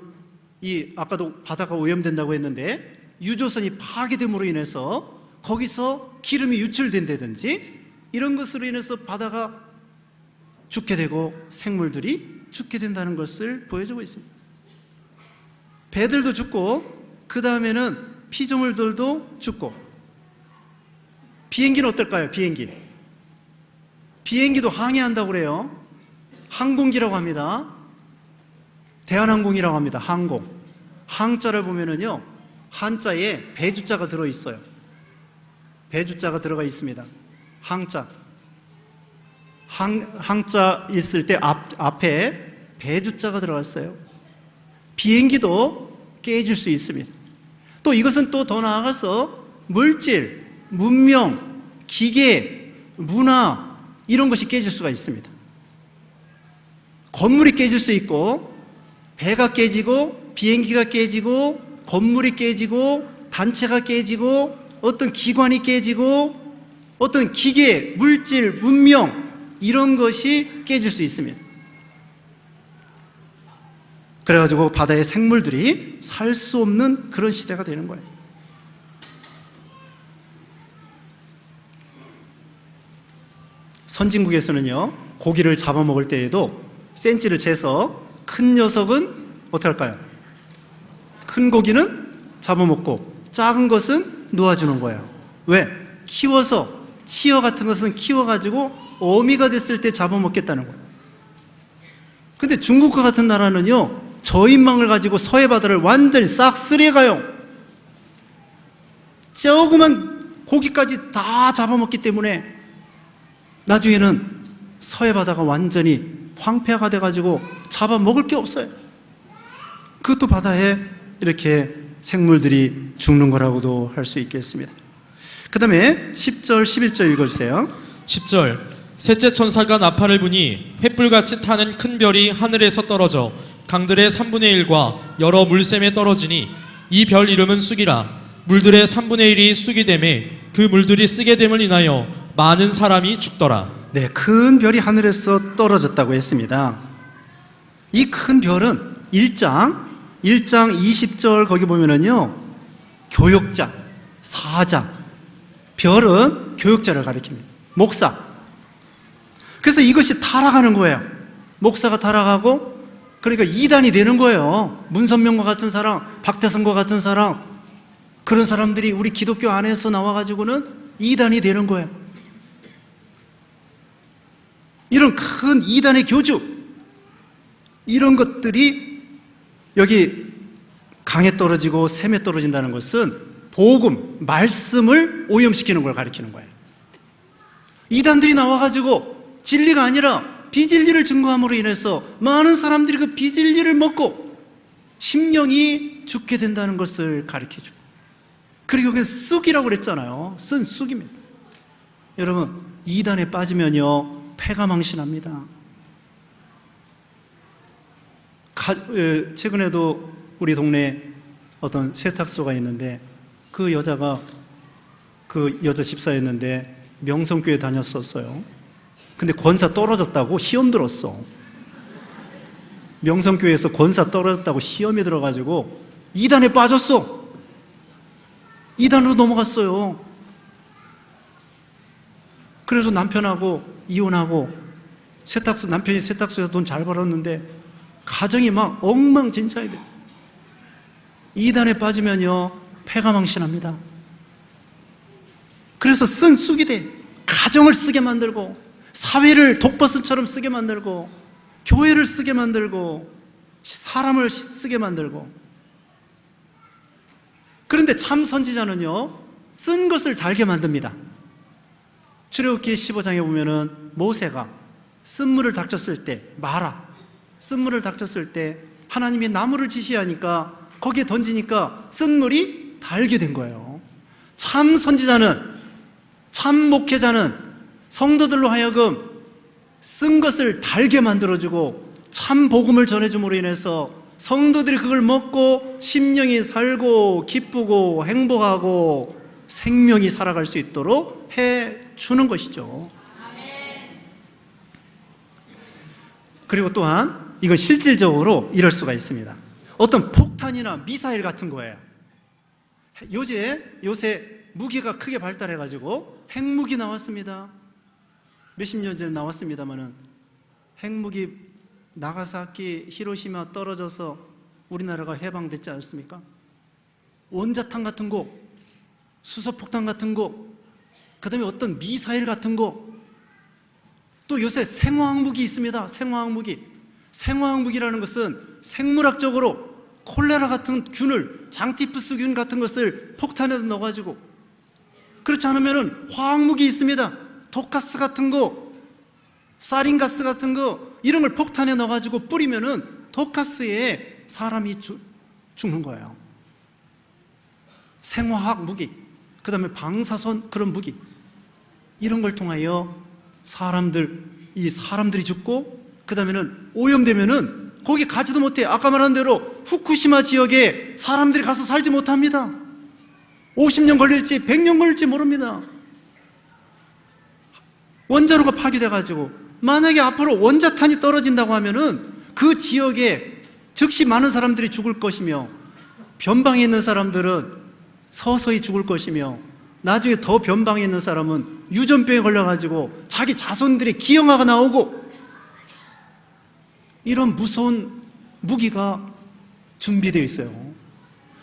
이 아까도 바다가 오염된다고 했는데 유조선이 파괴됨으로 인해서 거기서 기름이 유출된다든지 이런 것으로 인해서 바다가 죽게 되고 생물들이 죽게 된다는 것을 보여주고 있습니다. 배들도 죽고, 그 다음에는 피조물들도 죽고. 비행기는 어떨까요? 비행기도 항해한다고 그래요. 항공기라고 합니다. 대한항공이라고 합니다. 항공. 항자를 보면은요, 한자에 배주자가 들어있어요. 배주자가 들어가 있습니다. 항자. 항자 있을 때 앞에 배주자가 들어갔어요. 비행기도 깨질 수 있습니다. 또 이것은 또 더 나아가서 물질, 문명, 기계, 문화, 이런 것이 깨질 수가 있습니다. 건물이 깨질 수 있고, 배가 깨지고, 비행기가 깨지고, 건물이 깨지고, 단체가 깨지고, 어떤 기관이 깨지고, 어떤 기계, 물질, 문명, 이런 것이 깨질 수 있습니다. 그래가지고 바다의 생물들이 살 수 없는 그런 시대가 되는 거예요. 선진국에서는요, 고기를 잡아먹을 때에도 센치를 재서 큰 녀석은 어떻게 할까요? 큰 고기는 잡아먹고 작은 것은 놓아주는 거예요. 왜? 키워서, 치어 같은 것은 키워가지고 어미가 됐을 때 잡아먹겠다는 거예요. 근데 중국과 같은 나라는요, 저인망을 가지고 서해 바다를 완전히 싹 쓸어가요. 조그만 고기까지 다 잡아먹기 때문에 나중에는 서해 바다가 완전히 황폐화가 돼가지고 잡아먹을 게 없어요. 그것도 바다에 이렇게 생물들이 죽는 거라고도 할 수 있겠습니다. 그 다음에 10절, 11절 읽어주세요.
10절 셋째 천사가 나팔을 부니 횃불같이 타는 큰 별이 하늘에서 떨어져 강들의 3분의 1과 여러 물샘에 떨어지니 이 별 이름은 쑥이라. 물들의 3분의 1이 쑥이 되매 그 물들이 쓰게 됨을 인하여 많은 사람이 죽더라.
네, 큰 별이 하늘에서 떨어졌다고 했습니다. 이 큰 별은 1장 20절 거기 보면은요, 교역자, 사장. 별은 교역자를 가리킵니다. 목사. 그래서 이것이 타락하는 거예요. 목사가 타락하고 그러니까 이단이 되는 거예요. 문선명과 같은 사람, 박태선과 같은 사람, 그런 사람들이 우리 기독교 안에서 나와가지고는 이단이 되는 거예요. 이런 큰 이단의 교주, 이런 것들이 여기 강에 떨어지고 샘에 떨어진다는 것은 복음, 말씀을 오염시키는 걸 가리키는 거예요. 이단들이 나와가지고 진리가 아니라 비진리를 증거함으로 인해서 많은 사람들이 그 비진리를 먹고 심령이 죽게 된다는 것을 가리켜주고, 그리고 그게 쑥이라고 그랬잖아요. 쓴 쑥입니다. 여러분, 이단에 빠지면요 패가 망신합니다. 최근에도 우리 동네에 어떤 세탁소가 있는데 그 여자 집사였는데 명성교회 다녔었어요. 근데 권사 떨어졌다고 시험 들었어. 명성교회에서 권사 떨어졌다고 시험에 들어가지고 이단에 빠졌어. 이단으로 넘어갔어요. 그래서 남편하고 이혼하고 남편이 세탁소에서 돈 잘 벌었는데 가정이 막 엉망진창이 돼. 이단에 빠지면요 패가 망신합니다. 그래서 쓴 쑥이 돼. 가정을 쓰게 만들고, 사회를 독버섯처럼 쓰게 만들고, 교회를 쓰게 만들고, 사람을 쓰게 만들고. 그런데 참 선지자는요 쓴 것을 달게 만듭니다. 출애굽기 15장에 보면은 모세가 쓴물을 닥쳤을 때, 마라 쓴물을 닥쳤을 때 하나님이 나무를 지시하니까 거기에 던지니까 쓴물이 달게 된 거예요. 참 선지자는, 참 목회자는 성도들로 하여금 쓴 것을 달게 만들어주고 참 복음을 전해줌으로 인해서 성도들이 그걸 먹고 심령이 살고 기쁘고 행복하고 생명이 살아갈 수 있도록 해주는 것이죠. 그리고 또한 이건 실질적으로 이럴 수가 있습니다. 어떤 폭탄이나 미사일 같은 거예요. 요새 무기가 크게 발달해가지고 핵무기 나왔습니다. 몇십 년 전에 나왔습니다만은 핵무기 나가사키, 히로시마 떨어져서 우리나라가 해방됐지 않습니까? 원자탄 같은 거, 수소폭탄 같은 거, 그 다음에 어떤 미사일 같은 거, 또 요새 생화학무기 있습니다. 생화학무기. 생화학무기라는 것은 생물학적으로 콜레라 같은 균을, 장티푸스 균 같은 것을 폭탄에 넣어가지고, 그렇지 않으면은 화학무기 있습니다. 독가스 같은 거, 사린가스 같은 거, 이런 걸 폭탄에 넣어가지고 뿌리면은 독가스에 사람이 죽는 거예요. 생화학 무기, 그 다음에 방사선 그런 무기, 이런 걸 통하여 사람들이 죽고, 그 다음에는 오염되면은 거기 가지도 못해. 아까 말한 대로 후쿠시마 지역에 사람들이 가서 살지 못합니다. 50년 걸릴지 100년 걸릴지 모릅니다. 원자로가 파괴돼가지고, 만약에 앞으로 원자탄이 떨어진다고 하면은 그 지역에 즉시 많은 사람들이 죽을 것이며, 변방에 있는 사람들은 서서히 죽을 것이며, 나중에 더 변방에 있는 사람은 유전병에 걸려가지고 자기 자손들의 기형아가 나오고, 이런 무서운 무기가 준비되어 있어요.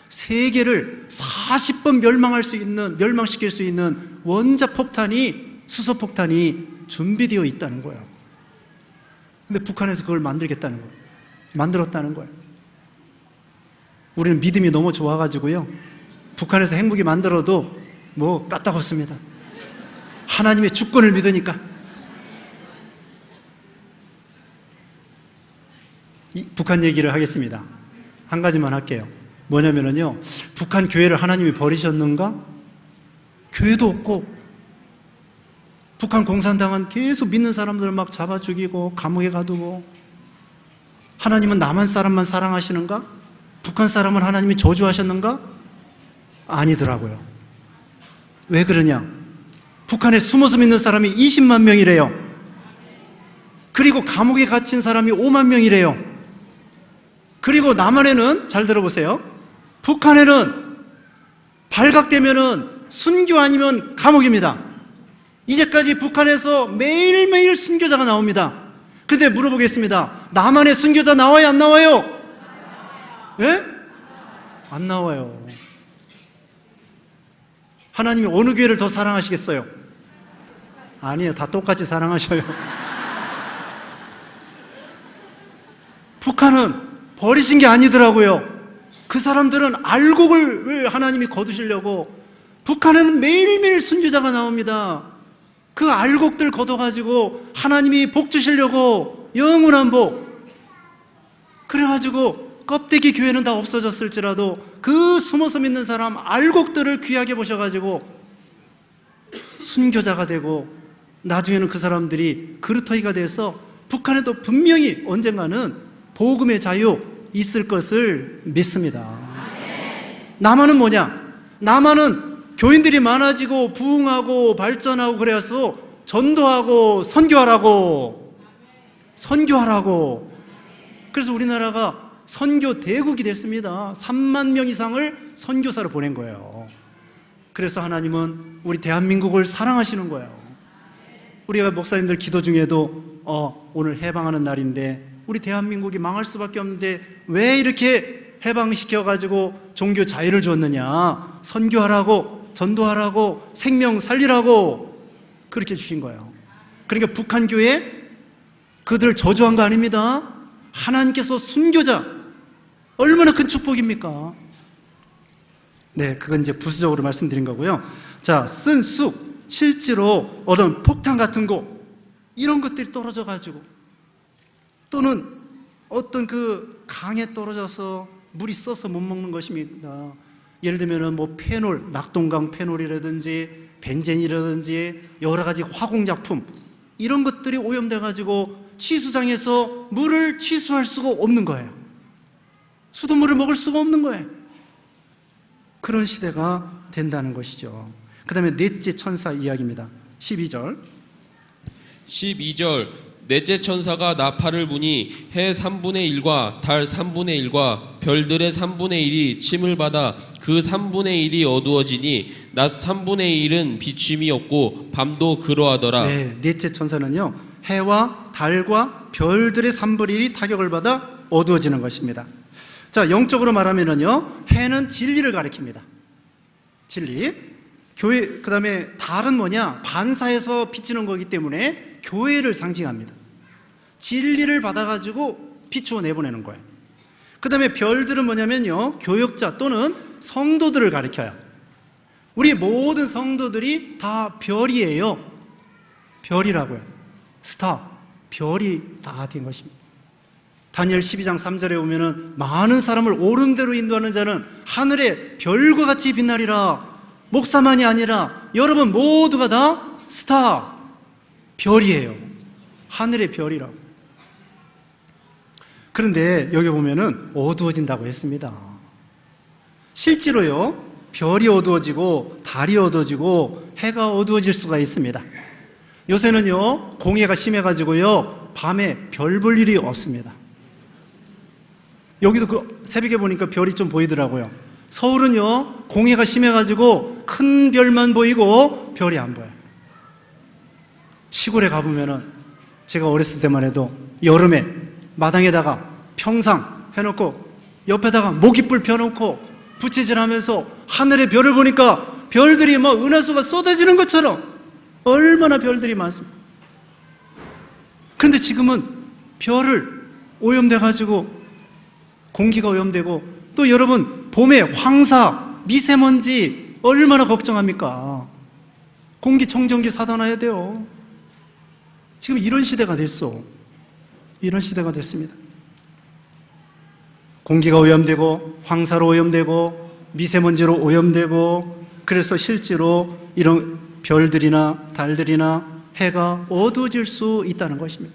세계를 40번 멸망시킬 수 있는 원자폭탄이, 수소폭탄이 준비되어 있다는 거예요. 근데 북한에서 그걸 만들었다는 거예요. 우리는 믿음이 너무 좋아가지고요, 북한에서 핵무기 만들어도 뭐 까딱없습니다. 하나님의 주권을 믿으니까. 북한 얘기를 하겠습니다. 한 가지만 할게요. 뭐냐면요, 북한 교회를 하나님이 버리셨는가? 교회도 없고, 북한 공산당은 계속 믿는 사람들을 막 잡아 죽이고 감옥에 가두고. 하나님은 남한 사람만 사랑하시는가? 북한 사람은 하나님이 저주하셨는가? 아니더라고요. 왜 그러냐? 북한에 숨어서 믿는 사람이 20만 명이래요. 그리고 감옥에 갇힌 사람이 5만 명이래요. 그리고 남한에는, 잘 들어보세요, 북한에는 발각되면은 순교 아니면 감옥입니다. 이제까지 북한에서 매일매일 순교자가 나옵니다. 근데 물어보겠습니다. 남한의 순교자 나와요, 안 나와요? 예? 안 나와요. 하나님이 어느 교회를 더 사랑하시겠어요? 아니에요. 다 똑같이 사랑하셔요. 북한은 버리신 게 아니더라고요. 그 사람들은 알곡을 하나님이 거두시려고 북한은 매일매일 순교자가 나옵니다. 그 알곡들 걷어가지고 하나님이 복 주시려고 영원한 복. 그래가지고 껍데기 교회는 다 없어졌을지라도 그 숨어서 믿는 사람 알곡들을 귀하게 보셔가지고 순교자가 되고 나중에는 그 사람들이 그루터기가 돼서 북한에도 분명히 언젠가는 복음의 자유 있을 것을 믿습니다. 남한은 뭐냐? 남한은 교인들이 많아지고 부흥하고 발전하고 그래서 전도하고 선교하라고 그래서 우리나라가 선교 대국이 됐습니다. 3만 명 이상을 선교사로 보낸 거예요. 그래서 하나님은 우리 대한민국을 사랑하시는 거예요. 우리가 목사님들 기도 중에도 오늘 해방하는 날인데 우리 대한민국이 망할 수밖에 없는데 왜 이렇게 해방시켜가지고 종교 자유를 줬느냐? 선교하라고, 전도하라고, 생명 살리라고 그렇게 주신 거예요. 그러니까 북한 교회 그들 저주한 거 아닙니다. 하나님께서 순교자 얼마나 큰 축복입니까? 네, 그건 이제 부수적으로 말씀드린 거고요. 자, 쓴 쑥, 실제로 어떤 폭탄 같은 거 이런 것들이 떨어져 가지고 또는 어떤 그 강에 떨어져서 물이 써서 못 먹는 것입니다. 예를 들면 뭐 페놀, 낙동강 페놀이라든지 벤젠이라든지 여러 가지 화공약품 이런 것들이 오염돼 가지고 취수장에서 물을 취수할 수가 없는 거예요. 수돗물을 먹을 수가 없는 거예요. 그런 시대가 된다는 것이죠. 그 다음에 넷째 천사 이야기입니다. 12절
넷째 천사가 나팔을 부니 해 3분의 1과 달 3분의 1과 별들의 3분의 1이 침을 받아 그 3분의 1이 어두워지니 낮 3분의 1은 비침이 없고 밤도 그러하더라.
네, 넷째 천사는요 해와 달과 별들의 3분의 1이 타격을 받아 어두워지는 것입니다. 자, 영적으로 말하면은요 해는 진리를 가리킵니다. 진리. 교회, 그 다음에 달은 뭐냐? 반사해서 비치는 거기 때문에 교회를 상징합니다. 진리를 받아가지고 비추어 내보내는 거예요. 그 다음에 별들은 뭐냐면요 교역자 또는 성도들을 가리켜요. 우리 모든 성도들이 다 별이에요. 별이라고요. 스타, 별이 다 된 것입니다. 다니엘 12장 3절에 보면은 많은 사람을 옳은 대로 인도하는 자는 하늘의 별과 같이 빛나리라. 목사만이 아니라 여러분 모두가 다 스타, 별이에요. 하늘의 별이라고. 그런데 여기 보면은 어두워진다고 했습니다. 실제로요 별이 어두워지고 달이 어두워지고 해가 어두워질 수가 있습니다. 요새는요 공해가 심해가지고요 밤에 별 볼 일이 없습니다. 여기도 그 새벽에 보니까 별이 좀 보이더라고요. 서울은요 공해가 심해가지고 큰 별만 보이고 별이 안 보여요. 시골에 가보면은 제가 어렸을 때만 해도 여름에 마당에다가 평상 해놓고 옆에다가 모깃불 펴놓고 부채질하면서 하늘의 별을 보니까 별들이 막 은하수가 쏟아지는 것처럼 얼마나 별들이 많습니다. 그런데 지금은 별을 오염돼가지고 공기가 오염되고 또 여러분 봄에 황사, 미세먼지 얼마나 걱정합니까? 공기청정기 사다 놔야 돼요. 지금 이런 시대가 됐어. 이런 시대가 됐습니다. 공기가 오염되고 황사로 오염되고 미세먼지로 오염되고 그래서 실제로 이런 별들이나 달들이나 해가 어두워질 수 있다는 것입니다.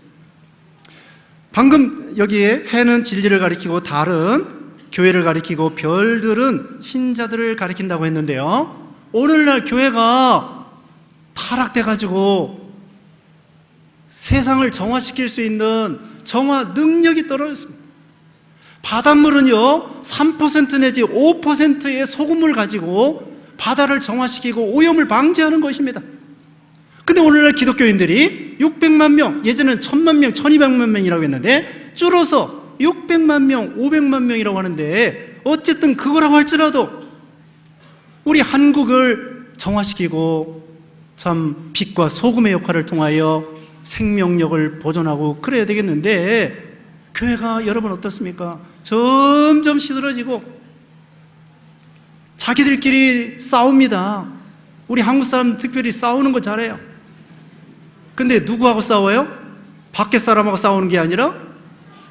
방금 여기에 해는 진리를 가리키고 달은 교회를 가리키고 별들은 신자들을 가리킨다고 했는데요 오늘날 교회가 타락돼가지고 세상을 정화시킬 수 있는 정화 능력이 떨어졌습니다. 바닷물은요 3% 내지 5%의 소금을 가지고 바다를 정화시키고 오염을 방지하는 것입니다. 근데 오늘날 기독교인들이 600만 명, 예전에는 1000만 명, 1200만 명이라고 했는데 줄어서 600만 명, 500만 명이라고 하는데 어쨌든 그거라고 할지라도 우리 한국을 정화시키고 참 빛과 소금의 역할을 통하여 생명력을 보존하고 그래야 되겠는데 교회가 여러분 어떻습니까? 점점 시들어지고 자기들끼리 싸웁니다. 우리 한국 사람 특별히 싸우는 거 잘해요. 근데 누구하고 싸워요? 밖에 사람하고 싸우는 게 아니라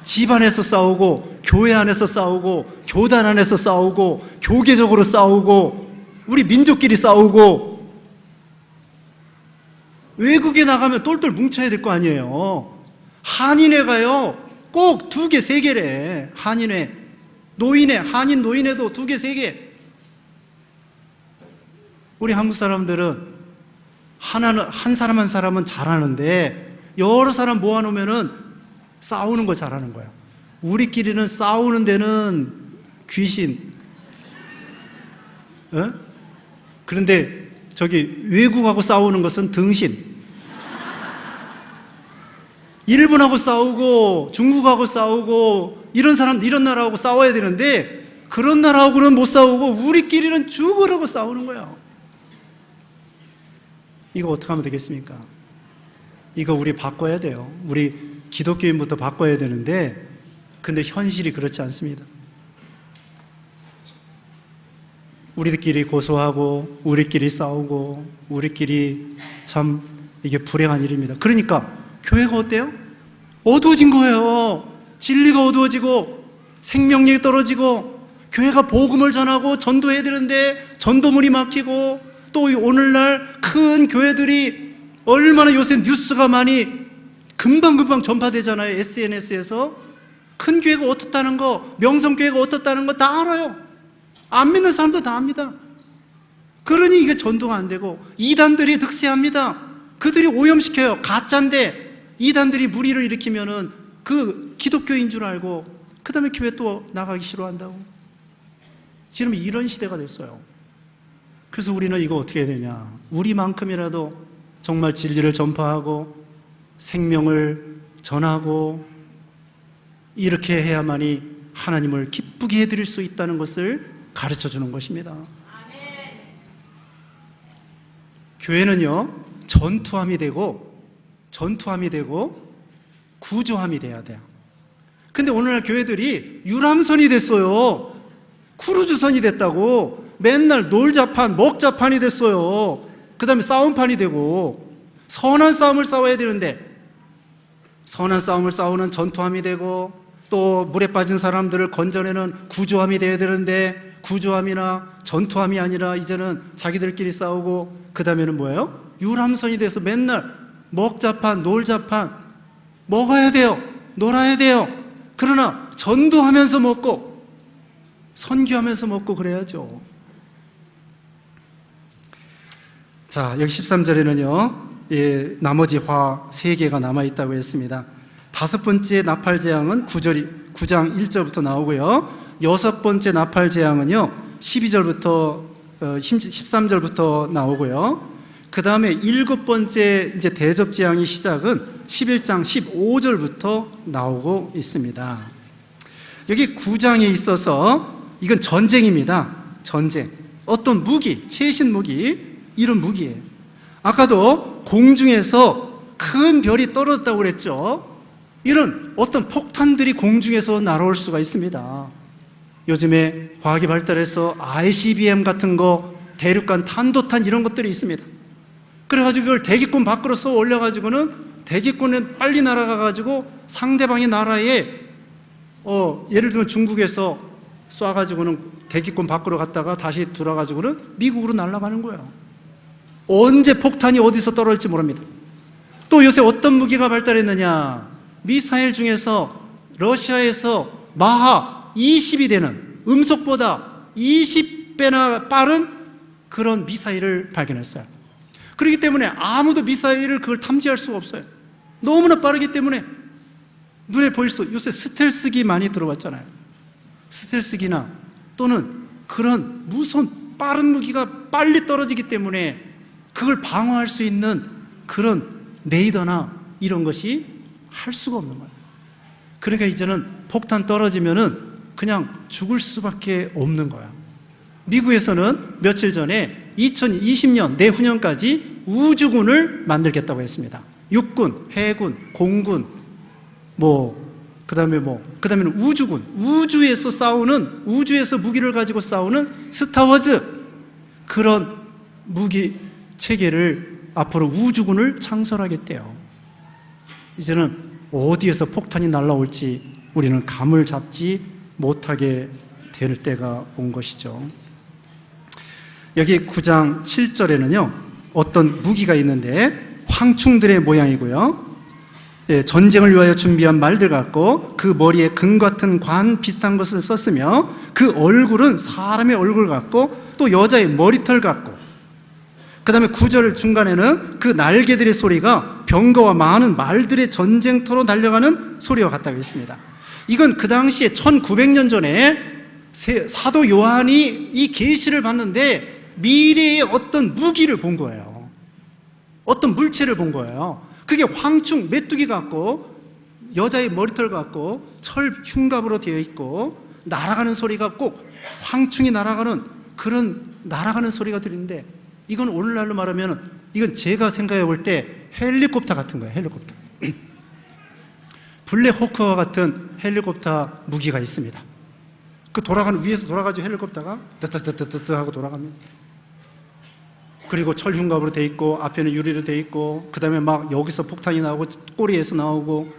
집 안에서 싸우고 교회 안에서 싸우고 교단 안에서 싸우고 교계적으로 싸우고 우리 민족끼리 싸우고 외국에 나가면 똘똘 뭉쳐야 될 거 아니에요. 한인회가요 꼭 2개, 3개래. 한인회, 노인회, 한인 노인회도 2개, 3개. 우리 한국 사람들은 한 사람 한 사람은 잘하는데 여러 사람 모아놓으면은 싸우는 거 잘하는 거야. 우리끼리는 싸우는 데는 귀신. 어? 그런데 저기 외국하고 싸우는 것은 등신. 일본하고 싸우고 중국하고 싸우고 이런 사람 이런 나라하고 싸워야 되는데 그런 나라하고는 못 싸우고 우리끼리는 죽으려고 싸우는 거야. 이거 어떻게 하면 되겠습니까? 이거 우리 바꿔야 돼요. 우리 기독교인부터 바꿔야 되는데 근데 현실이 그렇지 않습니다. 우리들끼리 고소하고 우리끼리 싸우고 우리끼리 참 이게 불행한 일입니다. 그러니까 교회가 어때요? 어두워진 거예요. 진리가 어두워지고 생명력이 떨어지고 교회가 복음을 전하고 전도해야 되는데 전도문이 막히고 또 오늘날 큰 교회들이 얼마나 요새 뉴스가 많이 금방금방 전파되잖아요. SNS에서 큰 교회가 어떻다는 거, 명성교회가 어떻다는 거 다 알아요. 안 믿는 사람도 다 압니다. 그러니 이게 전도가 안 되고 이단들이 득세합니다. 그들이 오염시켜요. 가짜인데 이단들이 무리를 일으키면은 그 기독교인 줄 알고 그 다음에 교회 또 나가기 싫어한다고. 지금 이런 시대가 됐어요. 그래서 우리는 이거 어떻게 해야 되냐. 우리만큼이라도 정말 진리를 전파하고 생명을 전하고 이렇게 해야만이 하나님을 기쁘게 해드릴 수 있다는 것을 가르쳐 주는 것입니다. 교회는요 전투함이 되고 구조함이 돼야 돼요. 근데 오늘날 교회들이 유람선이 됐어요. 크루즈선이 됐다고. 맨날 놀자판, 먹자판이 됐어요. 그 다음에 싸움판이 되고 선한 싸움을 싸워야 되는데 선한 싸움을 싸우는 전투함이 되고 또 물에 빠진 사람들을 건져내는 구조함이 돼야 되는데 구조함이나 전투함이 아니라 이제는 자기들끼리 싸우고 그 다음에는 뭐예요? 유람선이 돼서 맨날 먹자판, 놀자판 먹어야 돼요. 놀아야 돼요. 그러나 전도하면서 먹고 선교하면서 먹고 그래야죠. 자, 여기 13절에는요 나머지 화 3개가 남아있다고 했습니다. 5번째 나팔 재앙은 9장 1절부터 나오고요. 6번째 나팔 재앙은요 12절부터 13절부터 나오고요. 그 다음에 7번째 이제 대접 재앙의 시작은 11장 15절부터 나오고 있습니다. 여기 9장에 있어서 이건 전쟁입니다. 전쟁. 어떤 무기, 최신 무기, 이런 무기예요. 아까도 공중에서 큰 별이 떨어졌다고 그랬죠. 이런 어떤 폭탄들이 공중에서 날아올 수가 있습니다. 요즘에 과학이 발달해서 ICBM 같은 거, 대륙간 탄도탄 이런 것들이 있습니다. 그래가지고 이걸 대기권 밖으로 쏘아 올려가지고는 대기권에 빨리 날아가가지고 상대방의 나라에 예를 들면 중국에서 쏴가지고는 대기권 밖으로 갔다가 다시 들어가지고는 미국으로 날아가는 거예요. 언제 폭탄이 어디서 떨어질지 모릅니다. 또 요새 어떤 무기가 발달했느냐. 미사일 중에서 러시아에서 마하 20이 되는 음속보다 20배나 빠른 그런 미사일을 발견했어요. 그렇기 때문에 아무도 미사일을 그걸 탐지할 수가 없어요. 너무나 빠르기 때문에 눈에 보일 수. 요새 스텔스기 많이 들어왔잖아요. 스텔스기나 또는 그런 무서운 빠른 무기가 빨리 떨어지기 때문에 그걸 방어할 수 있는 그런 레이더나 이런 것이 할 수가 없는 거예요. 그러니까 이제는 폭탄 떨어지면은 그냥 죽을 수밖에 없는 거야. 미국에서는 며칠 전에 2020년 내후년까지 우주군을 만들겠다고 했습니다. 육군, 해군, 공군, 그다음에는 우주군, 우주에서 싸우는, 우주에서 무기를 가지고 싸우는 스타워즈, 그런 무기 체계를 앞으로 우주군을 창설하겠대요. 이제는 어디에서 폭탄이 날아올지 우리는 감을 잡지 못하게 될 때가 온 것이죠. 여기 9장 7절에는요, 어떤 무기가 있는데 황충들의 모양이고요. 예, 전쟁을 위하여 준비한 말들 같고, 그 머리에 금 같은 관 비슷한 것을 썼으며, 그 얼굴은 사람의 얼굴 같고 또 여자의 머리털 같고, 그 다음에 9절 중간에는 그 날개들의 소리가 병거와 많은 말들의 전쟁터로 날려가는 소리와 같다고 했습니다. 이건 그 당시에 1900년 전에 사도 요한이 이 계시를 봤는데 미래의 어떤 무기를 본 거예요. 어떤 물체를 본 거예요. 그게 황충, 메뚜기 같고 여자의 머리털 같고 철 흉갑으로 되어 있고 날아가는 소리가 꼭 황충이 날아가는 그런 날아가는 소리가 들리는데, 이건 오늘날로 말하면 이건 제가 생각해 볼 때 헬리콥터 같은 거예요. 헬리콥터. 블랙호크와 같은 헬리콥터 무기가 있습니다. 그 돌아가는, 위에서 돌아가지고 헬리콥터가 뜨뜨뜨뜨뜨 하고 돌아갑니다. 그리고 철 흉갑으로 돼 있고 앞에는 유리로 돼 있고, 그 다음에 막 여기서 폭탄이 나오고 꼬리에서 나오고.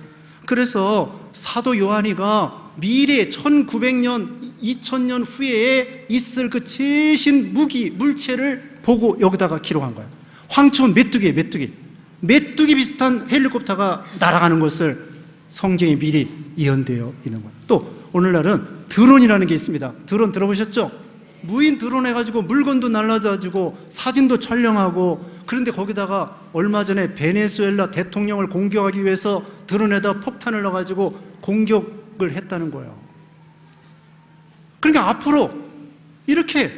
그래서 사도 요한이가 미래 1900년 2000년 후에 있을 그 최신 무기 물체를 보고 여기다가 기록한 거예요. 황충은 메뚜기예요. 메뚜기 비슷한 헬리콥터가 날아가는 것을 성경이 미리 예언되어 있는 거예요. 또 오늘날은 드론이라는 게 있습니다. 드론 들어보셨죠? 무인 드론 해가지고 물건도 날라가지고 사진도 촬영하고, 그런데 거기다가 얼마 전에 베네수엘라 대통령을 공격하기 위해서 드론에다 폭탄을 넣어가지고 공격을 했다는 거예요. 그러니까 앞으로 이렇게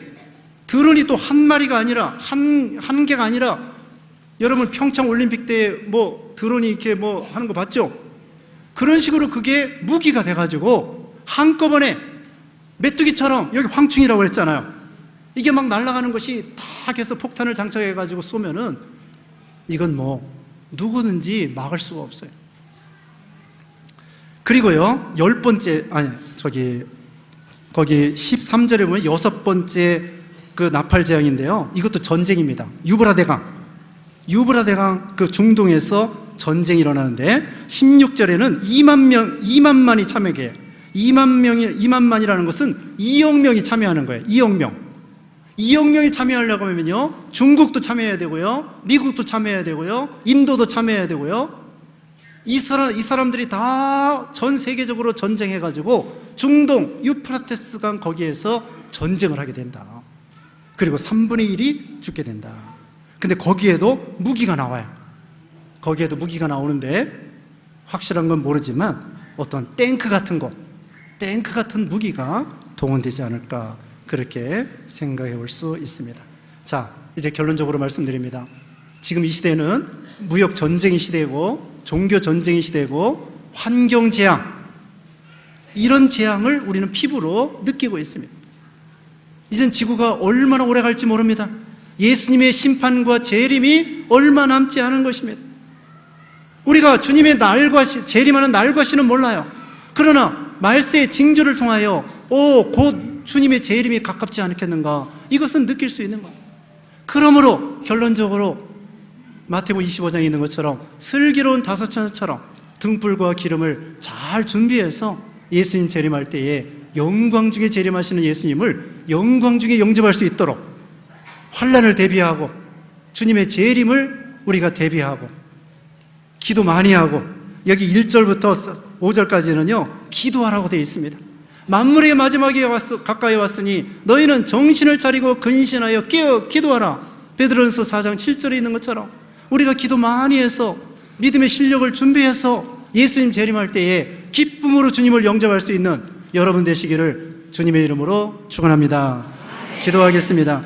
드론이 또 한 마리가 아니라 한 개가 아니라, 여러분 평창 올림픽 때 드론이 이렇게 하는 거 봤죠? 그런 식으로 그게 무기가 돼가지고 한꺼번에 메뚜기처럼, 여기 황충이라고 했잖아요. 이게 막 날아가는 것이 다 해서 폭탄을 장착해가지고 쏘면은 이건 누구든지 막을 수가 없어요. 그리고요, 거기 13절에 보면 6번째 그 나팔 재앙인데요, 이것도 전쟁입니다. 유브라 대강 그 중동에서 전쟁이 일어나는데 16절에는 2만만이 참여하게 해요. 2만만이라는 것은 2억 명이 참여하는 거예요. 2억 명이 참여하려고 하면요, 중국도 참여해야 되고요, 미국도 참여해야 되고요, 인도도 참여해야 되고요. 이 사람들이 다 전 세계적으로 전쟁해가지고 중동 유프라테스 강 거기에서 전쟁을 하게 된다. 그리고 3분의 1이 죽게 된다. 근데 거기에도 무기가 나와요. 거기에도 무기가 나오는데 확실한 건 모르지만 어떤 탱크 같은 무기가 동원되지 않을까, 그렇게 생각해 볼 수 있습니다. 자, 이제 결론적으로 말씀드립니다. 지금 이 시대는 무역 전쟁의 시대고 종교 전쟁의 시대고 환경 재앙, 이런 재앙을 우리는 피부로 느끼고 있습니다. 이젠 지구가 얼마나 오래 갈지 모릅니다. 예수님의 심판과 재림이 얼마 남지 않은 것입니다. 우리가 주님의 날과 재림하는 날과 시는 몰라요. 그러나 말세의 징조를 통하여 곧 주님의 재림이 가깝지 않겠는가, 이것은 느낄 수 있는 거예요. 그러므로 결론적으로 마태복음 25장에 있는 것처럼 슬기로운 다섯처럼 등불과 기름을 잘 준비해서 예수님 재림할 때에 영광 중에 재림하시는 예수님을 영광 중에 영접할 수 있도록 환난을 대비하고 주님의 재림을 우리가 대비하고 기도 많이 하고, 여기 1절부터 5절까지는요 기도하라고 되어 있습니다. 만물의 마지막에 가까이 왔으니 너희는 정신을 차리고 근신하여 깨어 기도하라. 베드로전서 4장 7절에 있는 것처럼 우리가 기도 많이 해서 믿음의 실력을 준비해서 예수님 재림할 때에 기쁨으로 주님을 영접할 수 있는 여러분 되시기를 주님의 이름으로 축원합니다. 기도하겠습니다.